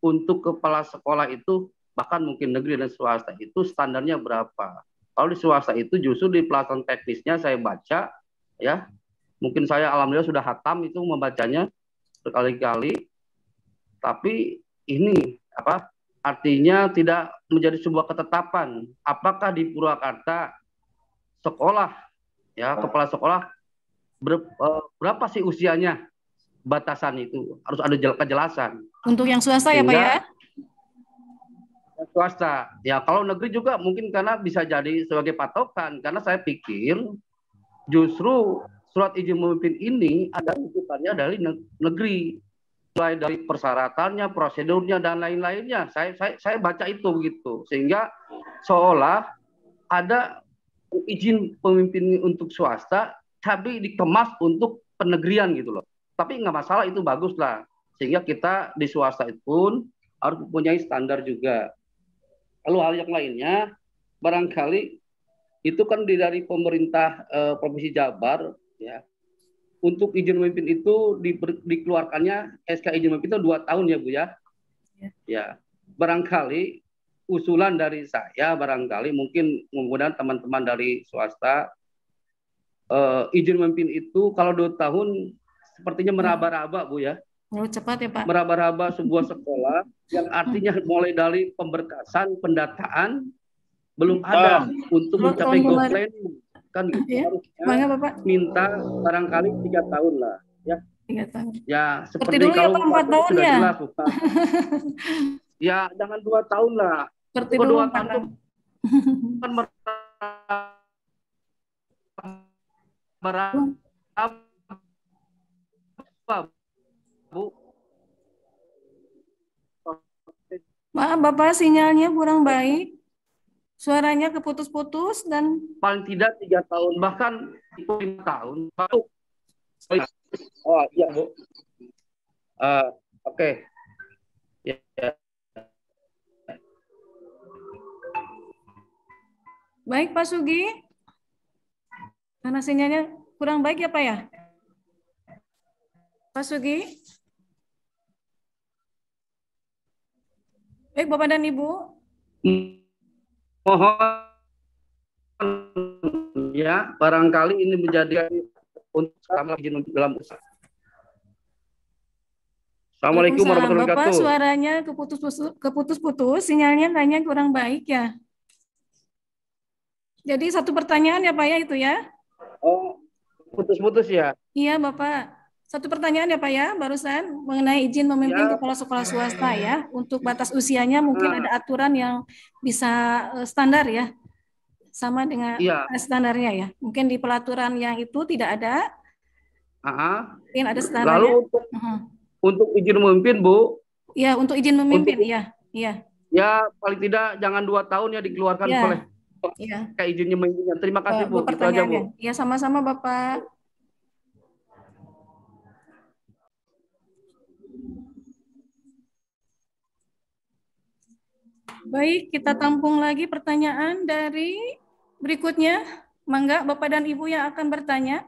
untuk kepala sekolah itu bahkan mungkin negeri dan swasta itu standarnya berapa. Kalau di swasta itu justru di pelaksanaan teknisnya saya baca ya, mungkin saya alhamdulillah sudah hatam itu membacanya berkali-kali, tapi ini artinya tidak menjadi sebuah ketetapan apakah di Purwakarta sekolah ya kepala sekolah berapa sih usianya, batasan itu harus ada kejelasan. Untuk yang swasta ya Pak ya? Swasta. Ya kalau negeri juga mungkin karena bisa jadi sebagai patokan, karena saya pikir justru surat izin memimpin ini ada rujukannya dari negeri, mulai dari persyaratannya, prosedurnya dan lain-lainnya. Saya baca itu begitu, sehingga seolah ada izin pemimpin untuk swasta tapi dikemas untuk penegrian gitu loh. Tapi nggak masalah, itu bagus lah, sehingga kita di swasta itu pun harus mempunyai standar juga. Lalu hal yang lainnya, barangkali itu kan dari pemerintah Provinsi Jabar, ya, untuk izin memimpin itu dikeluarkannya SK izin memimpin itu 2 tahun ya Bu ya. Ya, barangkali usulan dari saya, barangkali mungkin kemudian teman-teman dari swasta, izin memimpin itu kalau 2 tahun sepertinya meraba-raba Bu ya. Cepat ya Pak. Meraba-raba sebuah sekolah yang artinya mulai dari pemberkasan, pendataan belum ada untuk mencapai goal plan kan gitu. Ya. Harusnya minta barangkali 3 tahun lah ya. 3 tahun. Ya seperti dulu kalau ya, 4 tahun sudah ya. Jelas, ya jangan 2 tahun lah. Seperti dulu 2 tahun kan Bu. Maaf Bapak, sinyalnya kurang baik. Suaranya keputus-putus dan paling tidak 3 tahun, bahkan 5 tahun baru Oh iya Bu. Oke. Ya. Baik Pak Sugi. Karena sinyalnya kurang baik ya Pak ya? Pak Sugi. Baik Bapak dan Ibu. Mohon ya, barangkali ini menjadi untuk izin dalam usaha. Assalamualaikum warahmatullahi wabarakatuh. Bapak suaranya keputus-putus, sinyalnya kayaknya kurang baik ya. Jadi satu pertanyaan ya Pak ya itu ya? Oh, putus-putus ya? Iya Bapak. Satu pertanyaan ya Pak ya, barusan mengenai izin memimpin Ya. kepala sekolah swasta ya. Untuk batas usianya mungkin ada aturan yang bisa standar ya. Sama dengan standarnya ya. Mungkin di pelaturan yang itu tidak ada. Mungkin ada standarnya. Lalu untuk izin memimpin Bu? Iya, untuk izin memimpin, iya. Ya, paling tidak jangan 2 tahun ya dikeluarkan oleh kayak izinnya memimpinnya. Terima kasih Bu. Itu aja Bu. Ya, sama-sama Bapak. Baik, kita tampung lagi pertanyaan dari berikutnya. Mangga Bapak dan Ibu yang akan bertanya.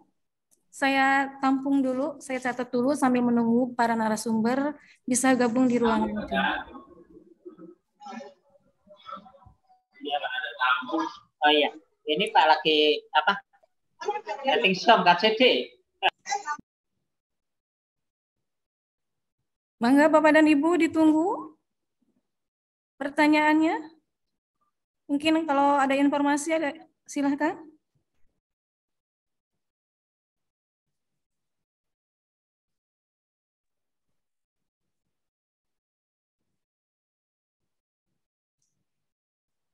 Saya tampung dulu, saya catat dulu sambil menunggu para narasumber bisa gabung di ruangan itu. Oh iya, ini Pak lagi apa? Setting Zoom KCD. Mangga Bapak dan Ibu ditunggu pertanyaannya. Mungkin kalau ada informasi ada silahkan.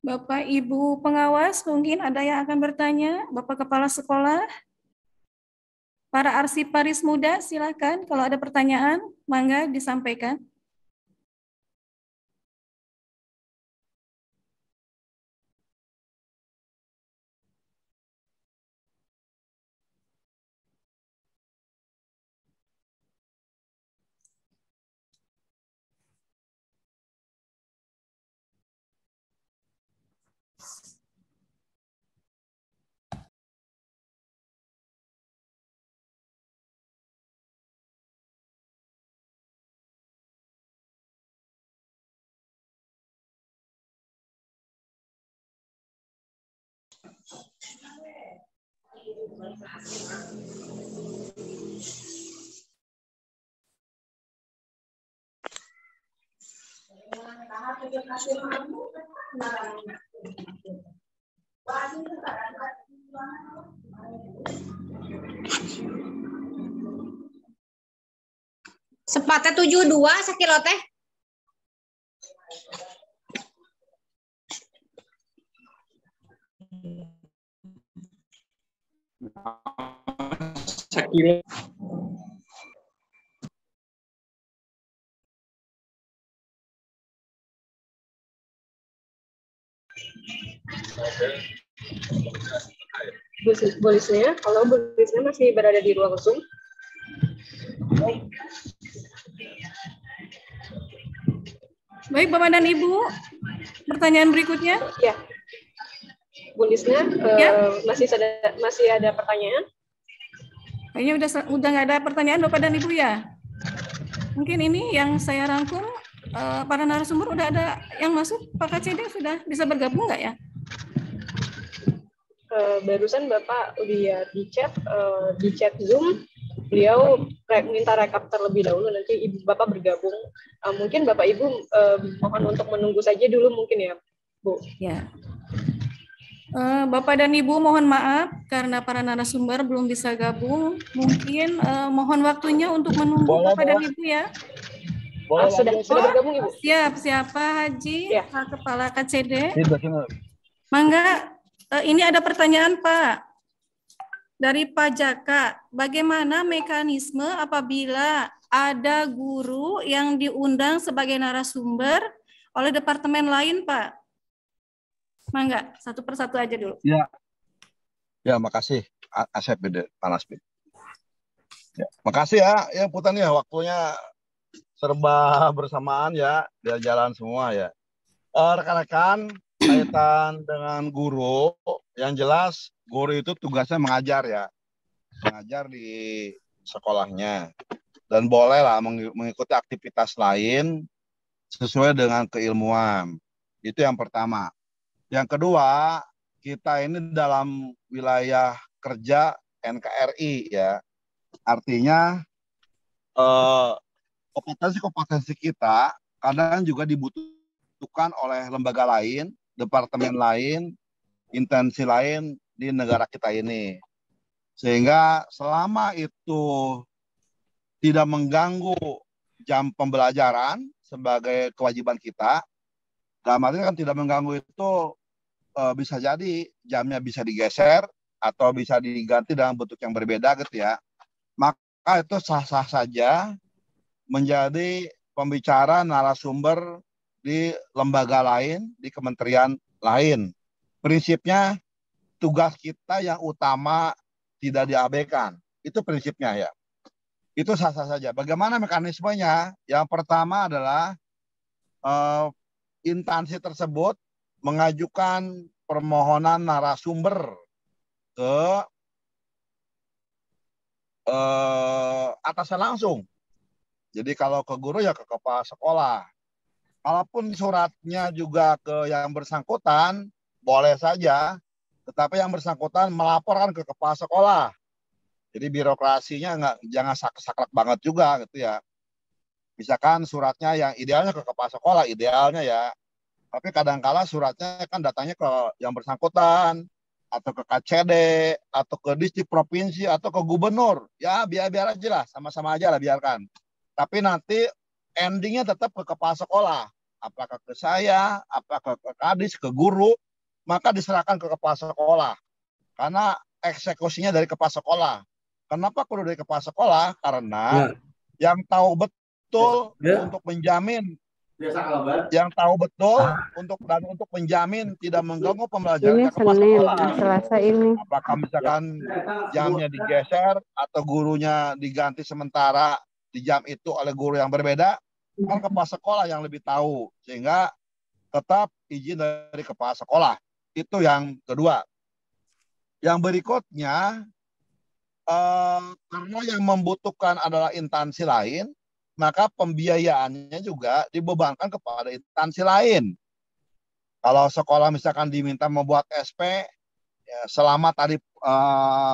Bapak Ibu pengawas mungkin ada yang akan bertanya. Bapak Kepala Sekolah, para arsiparis muda silakan kalau ada pertanyaan mangga disampaikan. Sepatnya 72 sakilo teh. Sakilo. Bu Lisnya, kalau Bu Lisnya masih berada di ruang Zoom. Baik Bapak dan Ibu, pertanyaan berikutnya. Ya, Bu Lisnya masih ada pertanyaan? Kayaknya udah nggak ada pertanyaan Bapak dan Ibu ya. Mungkin ini yang saya rangkum, para narasumber udah ada yang masuk. Pak KCD sudah bisa bergabung nggak ya? Barusan Bapak lihat di chat Zoom, beliau minta rekap terlebih dahulu, nanti Bapak bergabung. Mungkin Bapak Ibu mohon untuk menunggu saja dulu mungkin ya, Bu. Ya. Bapak dan Ibu mohon maaf karena para narasumber belum bisa gabung. Mungkin mohon waktunya untuk menunggu Bapak dan Ibu ya. Sudah bergabung Ibu? Siap, siapa Haji, Pak Kepala KCD. Mangga, ini ada pertanyaan Pak. Dari Pak Jaka, bagaimana mekanisme apabila ada guru yang diundang sebagai narasumber oleh departemen lain Pak? Mangga, satu persatu aja dulu. Ya, makasih Asep Pak Nasbi. Ya, makasih ya Putan ya, waktunya serba bersamaan ya, biar jalan semua ya. Rekan-rekan, kaitan dengan guru, yang jelas guru itu tugasnya mengajar ya, mengajar di sekolahnya, dan bolehlah mengikuti aktivitas lain sesuai dengan keilmuan. Itu yang pertama. Yang kedua, kita ini dalam wilayah kerja NKRI ya, artinya kompetensi-kompetensi kita kadang juga dibutuhkan oleh lembaga lain, departemen lain, instansi lain di negara kita ini. Sehingga selama itu tidak mengganggu jam pembelajaran sebagai kewajiban kita, dalam arti kan tidak mengganggu itu bisa jadi jamnya bisa digeser atau bisa diganti dalam bentuk yang berbeda gitu ya. Maka itu sah-sah saja menjadi pembicara narasumber di lembaga lain, di kementerian lain. Prinsipnya tugas kita yang utama tidak diabaikan. Itu prinsipnya ya. Itu sah-sah saja. Bagaimana mekanismenya? Yang pertama adalah instansi tersebut mengajukan permohonan narasumber ke atasan langsung. Jadi kalau ke guru ya ke kepala sekolah. Kalaupun suratnya juga ke yang bersangkutan, boleh saja. Tetapi yang bersangkutan melaporkan ke kepala sekolah. Jadi birokrasinya jangan saklek banget juga gitu ya. Misalkan suratnya yang idealnya ke kepala sekolah, idealnya ya. Tapi kadang-kala suratnya kan datangnya ke yang bersangkutan, atau ke KCD, atau ke distrik provinsi, atau ke gubernur. Ya biar aja lah, sama-sama aja lah biarkan. Tapi nanti endingnya tetap ke kepala sekolah. Apakah ke saya, apakah ke kadis, ke guru, maka diserahkan ke kepala sekolah. Karena eksekusinya dari kepala sekolah. Kenapa perlu dari kepala sekolah? Karena yang tahu betul untuk menjamin, yang tahu betul untuk menjamin tidak mengganggu pembelajaran ke kepala sekolah. Selasa ini. Apakah misalkan jamnya digeser atau gurunya diganti sementara di jam itu oleh guru yang berbeda, kan kepala sekolah yang lebih tahu, sehingga tetap izin dari kepala sekolah. Itu yang kedua. Yang berikutnya, karena yang membutuhkan adalah instansi lain, maka pembiayaannya juga dibebankan kepada instansi lain. Kalau sekolah misalkan diminta membuat SP, ya, selama tadi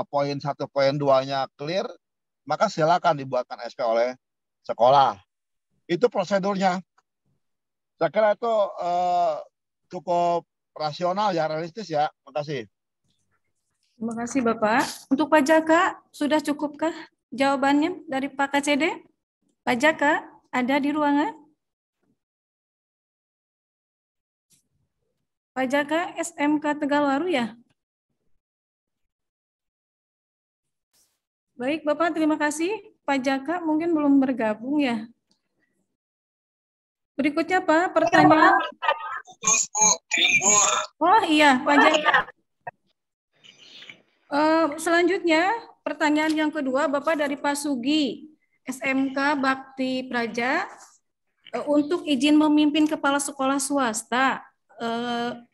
poin 1, poin 2-nya clear, maka silakan dibuatkan SP oleh sekolah. Itu prosedurnya. Saya kira itu cukup rasional ya, realistis ya. Terima kasih. Terima kasih Bapak. Untuk Pak Jaka, sudah cukupkah jawabannya dari Pak KCD? Pak Jaka, ada di ruangan? Pak Jaka, SMK Tegalwaru ya? Baik Bapak, terima kasih. Pak Jaka mungkin belum bergabung ya. Berikutnya Pak, pertanyaan. Oh iya, Pak Jaka. Selanjutnya, pertanyaan yang kedua, Bapak dari Pak Sugi, SMK Bakti Praja, untuk izin memimpin kepala sekolah swasta,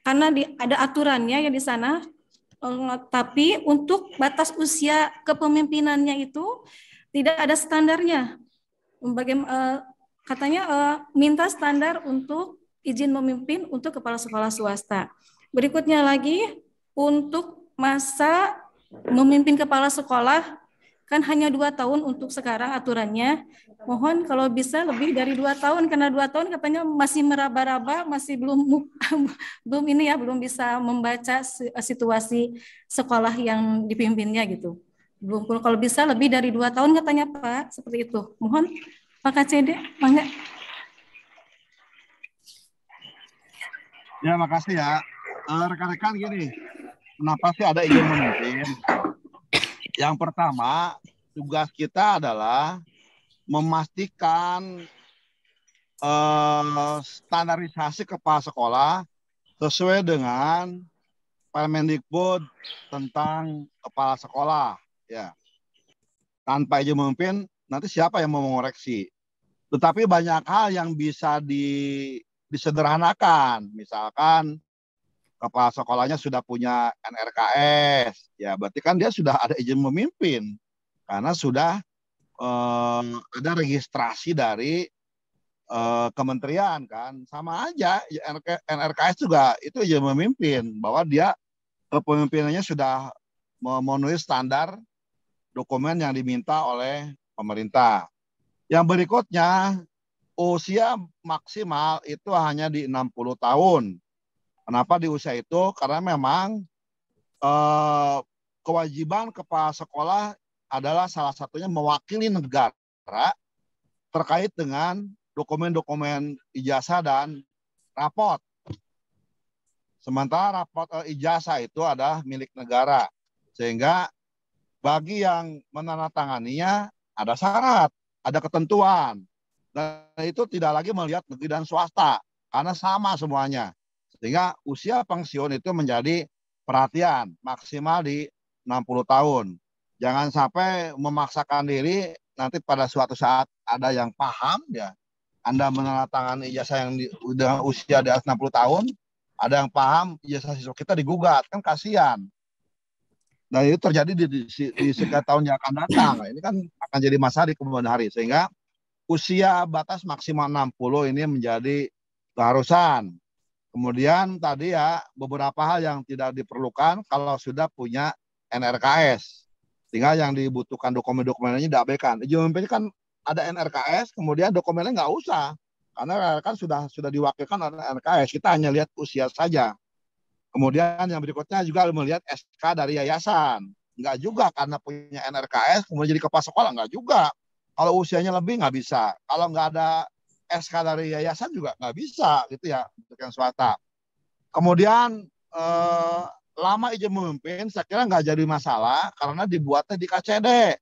karena ada aturannya ya di sana, tapi untuk batas usia kepemimpinannya itu tidak ada standarnya. Katanya minta standar untuk izin memimpin untuk kepala sekolah swasta. Berikutnya lagi, untuk masa memimpin kepala sekolah kan hanya 2 tahun untuk sekarang aturannya. Mohon kalau bisa lebih dari 2 tahun, karena 2 tahun katanya masih meraba-raba, masih belum ini ya, belum bisa membaca situasi sekolah yang dipimpinnya gitu. Belum, kalau bisa lebih dari 2 tahun katanya Pak, seperti itu. Mohon Pak KCD, mangga. Ya, makasih ya. Rekan-rekan gini, kenapa sih ada izin memimpin? Yang pertama, tugas kita adalah memastikan standarisasi kepala sekolah sesuai dengan Permendikbud tentang kepala sekolah. Ya. Tanpa izin memimpin, nanti siapa yang mau mengoreksi? Tetapi banyak hal yang bisa disederhanakan. Misalkan kepala sekolahnya sudah punya NRKS, ya berarti kan dia sudah ada izin memimpin karena sudah ada registrasi dari kementerian kan, sama aja NRKS juga itu izin memimpin bahwa dia kepemimpinannya sudah memenuhi standar dokumen yang diminta oleh pemerintah. Yang berikutnya, usia maksimal itu hanya di 60 tahun. Kenapa di usia itu? Karena memang kewajiban kepala sekolah adalah salah satunya mewakili negara terkait dengan dokumen-dokumen ijazah dan raport. Sementara raport ijazah itu adalah milik negara. Sehingga bagi yang menandatanganinya ada syarat, ada ketentuan. Dan itu tidak lagi melihat negeri dan swasta, karena sama semuanya. Sehingga usia pensiun itu menjadi perhatian, maksimal di 60 tahun. Jangan sampai memaksakan diri, nanti pada suatu saat ada yang paham, ya Anda menandatangani ijazah yang dengan usia di atas 60 tahun, ada yang paham, ijazah siswa kita digugat, kan kasihan. Nah itu terjadi di sekitar tahun yang akan datang. Ini kan akan jadi masalah di kemudian hari. Sehingga usia batas maksimal 60 ini menjadi keharusan. Kemudian tadi ya beberapa hal yang tidak diperlukan kalau sudah punya NRKS. Sehingga yang dibutuhkan dokumen-dokumennya diabaikan. Izin memimpin kan ada NRKS, kemudian dokumennya nggak usah. Karena kan sudah diwakilkan oleh NRKS. Kita hanya lihat usia saja. Kemudian yang berikutnya juga melihat SK dari yayasan. Enggak juga karena punya NRKS, kemudian jadi kepala sekolah. Enggak juga. Kalau usianya lebih nggak bisa. Kalau nggak ada SK dari yayasan juga nggak bisa. Gitu ya, untuk yang swasta. Kemudian lama izin memimpin, saya kira nggak jadi masalah karena dibuatnya di KCD.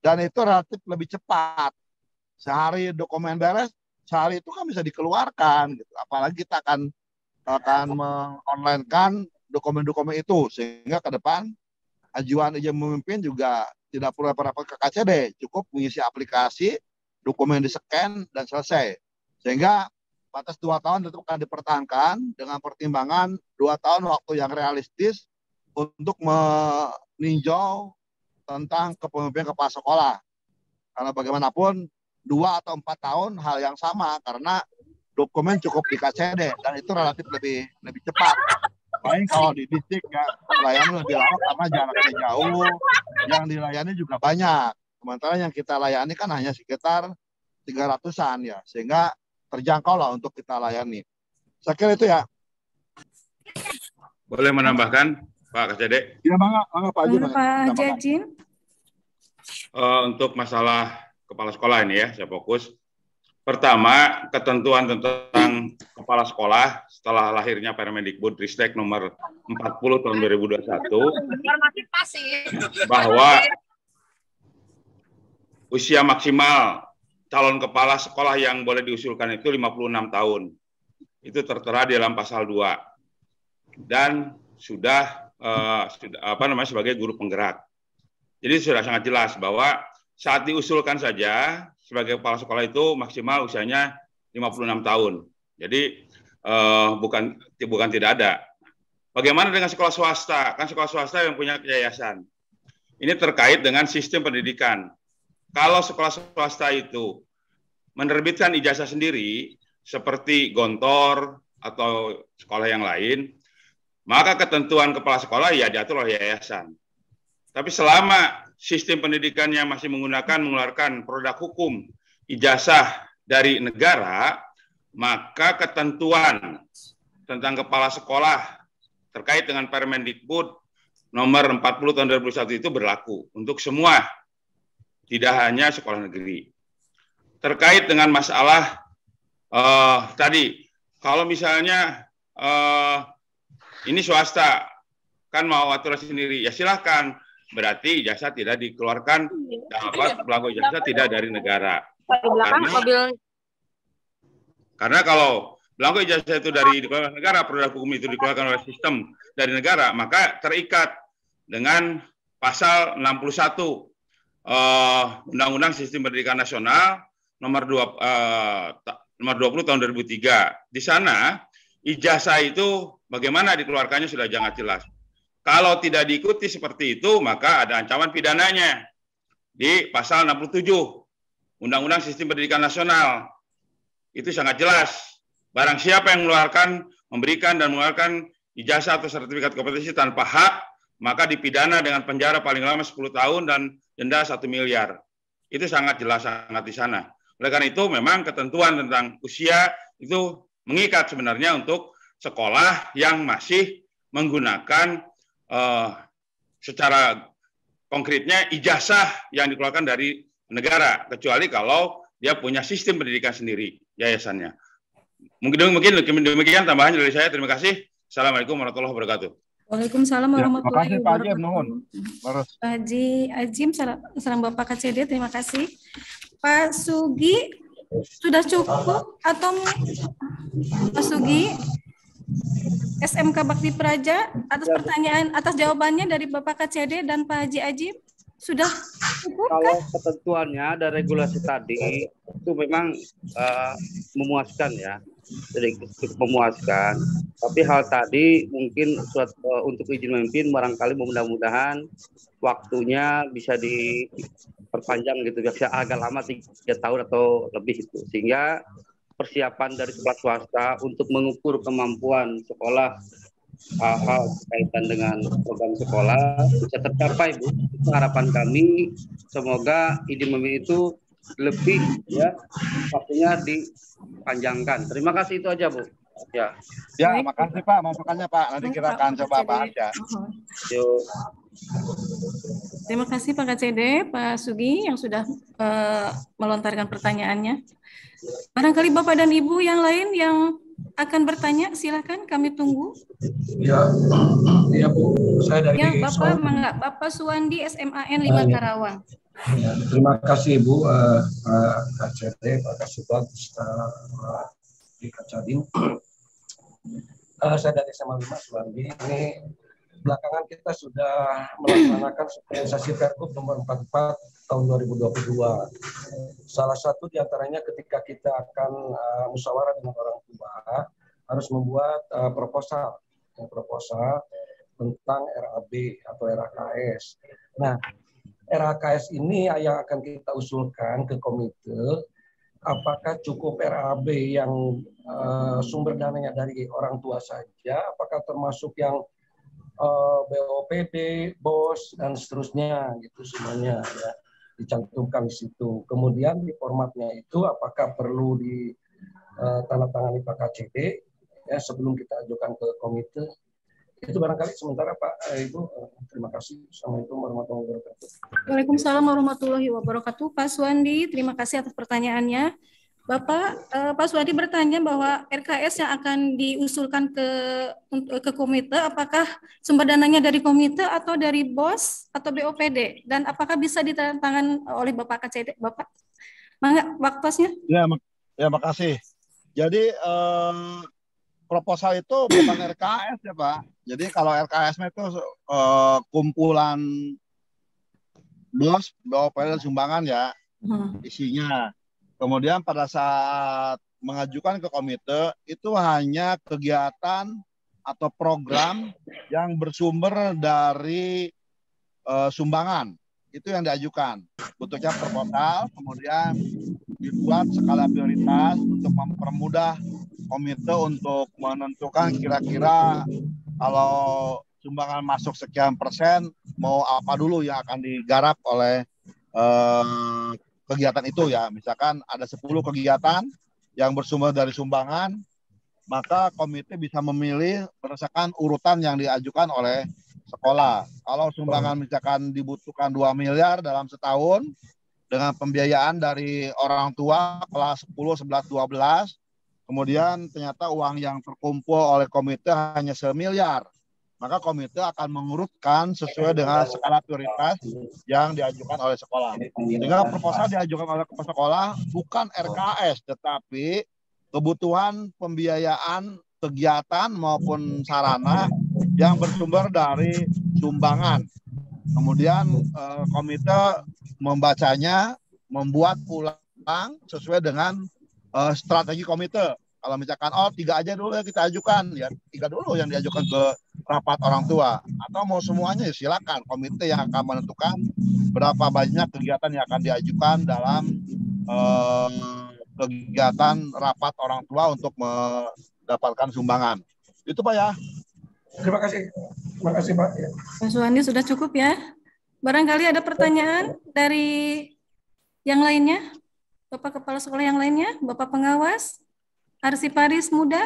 Dan itu relatif lebih cepat. Sehari dokumen beres, sehari itu kan bisa dikeluarkan. Gitu. Apalagi kita akan mengonlinekan dokumen-dokumen itu sehingga ke depan ajuan izin memimpin juga tidak perlu rapat ke KCD, cukup mengisi aplikasi, dokumen di-scan dan selesai. Sehingga batas 2 tahun tetap akan dipertahankan dengan pertimbangan 2 tahun waktu yang realistis untuk meninjau tentang kepemimpinan kepala sekolah. Karena bagaimanapun 2 atau 4 tahun hal yang sama karena dokumen cukup di KCD dan itu relatif lebih cepat. Paling kalau di distrik ya pelayanan lebih lama karena jaraknya jauh, yang dilayani juga banyak. Sementara yang kita layani kan hanya sekitar 300-an ya, sehingga terjangkau lah untuk kita layani. Saya kira itu ya. Boleh menambahkan Pak KCD? Ya bangga Pak Haji. Pak Jajin. Untuk masalah kepala sekolah ini ya, saya fokus. Pertama, ketentuan tentang kepala sekolah setelah lahirnya Permendikbud Ristek nomor 40 tahun 2021 bahwa usia maksimal calon kepala sekolah yang boleh diusulkan itu 56 tahun. Itu tertera di dalam pasal 2. Dan sudah sebagai guru penggerak. Jadi sudah sangat jelas bahwa saat diusulkan saja sebagai kepala sekolah itu maksimal usianya 56 tahun. Jadi bukan tidak ada. Bagaimana dengan sekolah swasta? Kan sekolah swasta yang punya yayasan. Ini terkait dengan sistem pendidikan. Kalau sekolah swasta itu menerbitkan ijazah sendiri seperti Gontor atau sekolah yang lain, maka ketentuan kepala sekolah ya diatur oleh yayasan. Tapi selama sistem pendidikannya masih mengeluarkan produk hukum ijazah dari negara, maka ketentuan tentang kepala sekolah terkait dengan Permendikbud nomor 40 tahun 2021 itu berlaku untuk semua, tidak hanya sekolah negeri. Terkait dengan masalah tadi, kalau misalnya ini swasta kan mau aturan sendiri, ya silahkan. Berarti ijazah tidak dikeluarkan, belangko ijazah tidak dari negara. Karena kalau belangko ijazah itu dari negara, produk hukum itu dikeluarkan oleh sistem dari negara, maka terikat dengan pasal 61 Undang-Undang Sistem Pendidikan Nasional nomor 20 tahun 2003. Di sana ijazah itu bagaimana dikeluarkannya sudah sangat jelas. Kalau tidak diikuti seperti itu, maka ada ancaman pidananya di pasal 67 Undang-Undang Sistem Pendidikan Nasional. Itu sangat jelas. Barang siapa yang mengeluarkan, memberikan dan mengeluarkan ijazah atau sertifikat kompetensi tanpa hak, maka dipidana dengan penjara paling lama 10 tahun dan denda 1 miliar. Itu sangat jelas sangat di sana. Oleh karena itu memang ketentuan tentang usia itu mengikat sebenarnya untuk sekolah yang masih menggunakan secara konkretnya ijazah yang dikeluarkan dari negara, kecuali kalau dia punya sistem pendidikan sendiri yayasannya. Mungkin demikian tambahan dari saya. Terima kasih. Assalamualaikum warahmatullahi wabarakatuh. Waalaikumsalam warahmatullahi wabarakatuh. Pak Haji Azim, salam Bapak KCD, terima kasih. Pak Sugi, sudah cukup atau Pak Sugi? SMK Bakti Praja, atas jawabannya dari Bapak KCD dan Pak Haji Azim, sudah cukup kan? Kalau ketentuannya dan regulasi tadi itu memang memuaskan ya, jadi cukup memuaskan. Tapi hal tadi mungkin untuk izin memimpin barangkali mudah-mudahan waktunya bisa diperpanjang gitu, bisa agak lama 3 tahun atau lebih itu, sehingga persiapan dari sekolah swasta untuk mengukur kemampuan sekolah hal kaitan dengan program sekolah bisa tercapai, Bu. Harapan kami semoga izin memimpin itu lebih ya waktunya dipanjangkan. Terima kasih, itu aja, Bu. Ya. Ya, makasih Pak. Masukannya Pak. Nanti kita akan coba bahas ya. Yuk. Terima kasih Pak KCD, Pak Sugi yang sudah melontarkan pertanyaannya. Barangkali Bapak dan Ibu yang lain yang akan bertanya, silakan kami tunggu. Ya, ya Bu, saya dari ya, Bapak Suwandi SMAN 5 Karawang. Ya, terima kasih Ibu, Pak KCD, Pak Kasubag, di Kacadin. Saya dari SMA 5 Suwandi. Ini belakangan kita sudah melaksanakan sosialisasi Pergub nomor 44 tahun 2022. Salah satu diantaranya ketika kita akan musyawarah dengan orang tua harus membuat proposal tentang RAB atau RAKS. Nah, RAKS ini yang akan kita usulkan ke komite. Apakah cukup RAB yang sumber dananya dari orang tua saja? Apakah termasuk yang BOPD, BOS, dan seterusnya, gitu semuanya ya, dicantumkan di situ. Kemudian di formatnya itu apakah perlu ditandatangani Pak KCD ya, sebelum kita ajukan ke komite. Itu barangkali sementara Pak Ibu. Terima kasih. Assalamualaikum warahmatullahi wabarakatuh. Waalaikumsalam warahmatullahi wabarakatuh. Pak Suwandi, terima kasih atas pertanyaannya. Pak Suwandi bertanya bahwa RKS yang akan diusulkan ke komite, apakah sumber dananya dari komite atau dari BOS atau BOPD, dan apakah bisa ditandatangani oleh Bapak KCD? Bapak, mangga waktunya? Ya, makasih. Jadi proposal itu bukan RKS ya Pak. Jadi kalau RKS itu kumpulan BOS, BOPD dan sumbangan ya isinya. Kemudian pada saat mengajukan ke komite itu hanya kegiatan atau program yang bersumber dari sumbangan. Itu yang diajukan. Bentuknya proposal, kemudian dibuat skala prioritas untuk mempermudah komite untuk menentukan kira-kira kalau sumbangan masuk sekian persen, mau apa dulu yang akan digarap oleh kegiatan itu ya. Misalkan ada 10 kegiatan yang bersumber dari sumbangan, maka komite bisa memilih berdasarkan urutan yang diajukan oleh sekolah. Kalau sumbangan misalkan dibutuhkan 2 miliar dalam setahun dengan pembiayaan dari orang tua kelas 10, 11, 12, kemudian ternyata uang yang terkumpul oleh komite hanya 1 miliar, maka komite akan mengurutkan sesuai dengan skala prioritas yang diajukan oleh sekolah. Sehingga proposal diajukan oleh kepala sekolah bukan RKS, tetapi kebutuhan pembiayaan kegiatan maupun sarana yang bersumber dari sumbangan. Kemudian komite membacanya, membuat ulang sesuai dengan strategi komite. Kalau misalkan 3 aja dulu ya kita ajukan, ya 3 dulu yang diajukan ke rapat orang tua, atau mau semuanya ya silakan, komite yang akan menentukan berapa banyak kegiatan yang akan diajukan dalam kegiatan rapat orang tua untuk mendapatkan sumbangan. Itu Pak ya. Terima kasih Pak. Pak Suwandi sudah cukup ya. Barangkali ada pertanyaan dari yang lainnya, Bapak Kepala Sekolah yang lainnya, Bapak Pengawas, Arsiparis Muda.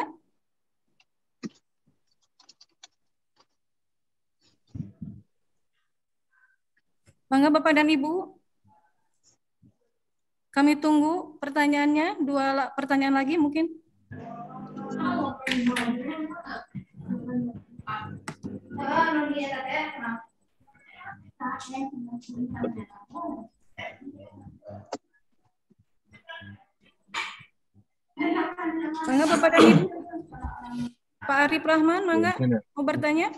Mangga Bapak dan Ibu. Kami tunggu pertanyaannya, 2 pertanyaan lagi mungkin. Mangga Bapak dan Ibu. Pak Arif Rahman, mangga mau bertanya?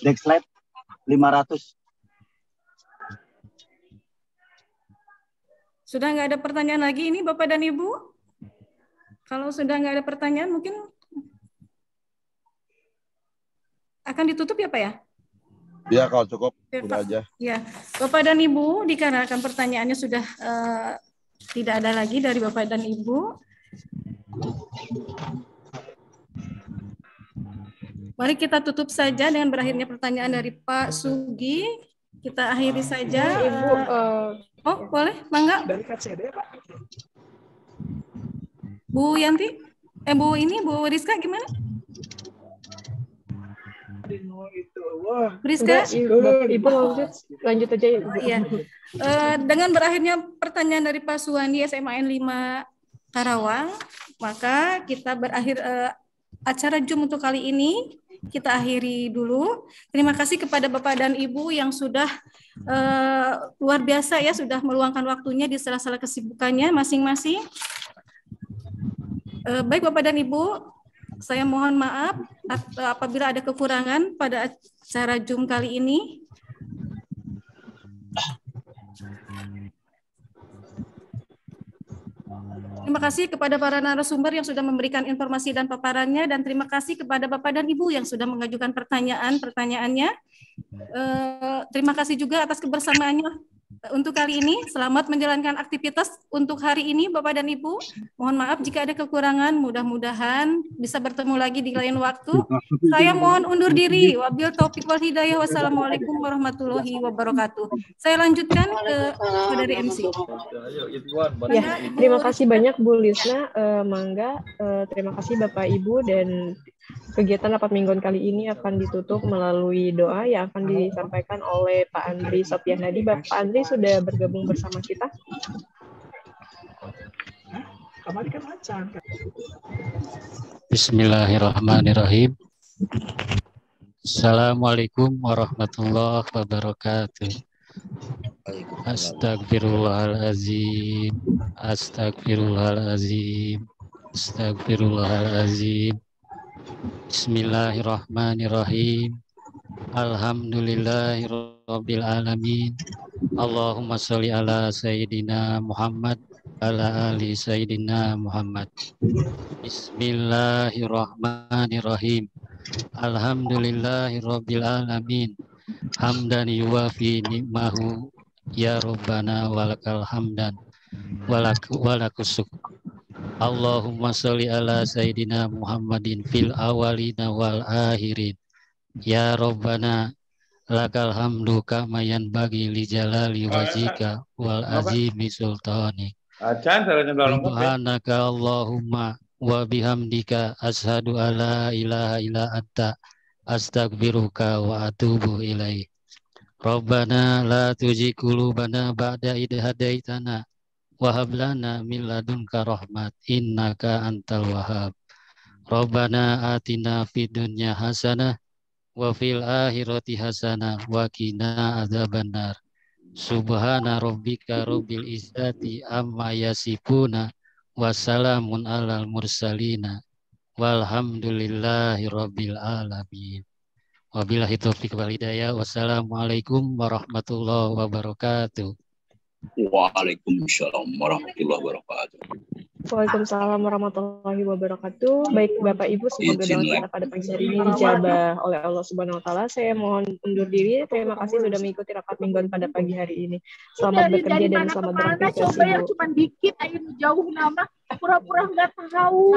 Next slide, 500. Sudah nggak ada pertanyaan lagi ini Bapak dan Ibu? Kalau sudah nggak ada pertanyaan mungkin akan ditutup ya Pak ya? Ya kalau cukup, sudah aja. Ya, Bapak dan Ibu, dikarenakan pertanyaannya sudah tidak ada lagi dari Bapak dan Ibu. Mari kita tutup saja dengan berakhirnya pertanyaan dari Pak Sugi. Kita akhiri saja. Ibu, oh boleh, mangga. Dari KCD Pak. Bu Yanti, Bu Rizka gimana? Rizka, Ibu lanjut aja Ibu. Iya. Dengan berakhirnya pertanyaan dari Pak Suwandi SMAN 5 Karawang, maka kita berakhir acara Zoom untuk kali ini. Kita akhiri dulu. Terima kasih kepada Bapak dan Ibu yang sudah luar biasa ya, sudah meluangkan waktunya di sela-sela kesibukannya masing-masing. Baik Bapak dan Ibu, saya mohon maaf apabila ada kekurangan pada acara Zoom kali ini. Terima kasih kepada para narasumber yang sudah memberikan informasi dan paparannya, dan terima kasih kepada Bapak dan Ibu yang sudah mengajukan pertanyaannya. Terima kasih juga atas kebersamaannya untuk kali ini. Selamat menjalankan aktivitas untuk hari ini Bapak dan Ibu. Mohon maaf jika ada kekurangan, mudah-mudahan bisa bertemu lagi di lain waktu. Saya mohon undur diri. Wabil taufiq wal hidayah. Wassalamualaikum warahmatullahi wabarakatuh. Saya lanjutkan ke saudari MC. Ya, terima kasih banyak Bu Lisna, Mangga. Terima kasih Bapak Ibu, dan kegiatan rapat mingguan kali ini akan ditutup melalui doa yang akan disampaikan oleh Pak Andri Sopyanadi. Bapak Andri sudah bergabung bersama kita. Bismillahirrahmanirrahim. Assalamualaikum warahmatullahi wabarakatuh. Astagfirullahalazim. Astagfirullahalazim. Astagfirullahalazim. Bismillahirrahmanirrahim. Alhamdulillahirabbil alamin. Allahumma sholli ala sayyidina Muhammad ala ali sayyidina Muhammad. Bismillahirrahmanirrahim. Alhamdulillahirabbil alamin. Hamdan yuwafi ni'mahu ya rabbana walakal hamdan walakusuk. Allahumma sholli ala sayyidina Muhammadin fil awalina wal akhirin. Ya Rabbana lakal hamdu kama yanbaghi li jalali wajhika wal azimi sultani. Subhanaka Allahumma wa bihamdika asyhadu alla ilaha illa anta astaghfiruka wa atubu ilaik. Rabbana la tuzigh qulubana ba'da idh hadaitana wa hab lana min ladunka rahmat innaka antal wahhab. Rabbana atina fid dunya hasanah wa fil akhirati hasanah wa qina adzabannar. Subhana rabbika rabbil izzati amma yasifuna wa salamun alal mursalina walhamdulillahi rabbil alamin. Wabillahi taufiq wal hidayah. Wassalamualaikum warahmatullahi wabarakatuh. Waalaikumsalam warahmatullahi wabarakatuh. Waalaikumsalam warahmatullahi wabarakatuh. Baik Bapak Ibu, semoga doa kita pada pagi hari ini dijabah oleh Allah Subhanahu wa taala. Saya mohon undur diri. Terima kasih sudah mengikuti rapat mingguan pada pagi hari ini. Selamat bekerja dan selamat beraktivitas. Coba yang cuma dikit ayo jauh nama pura-pura nggak tahu.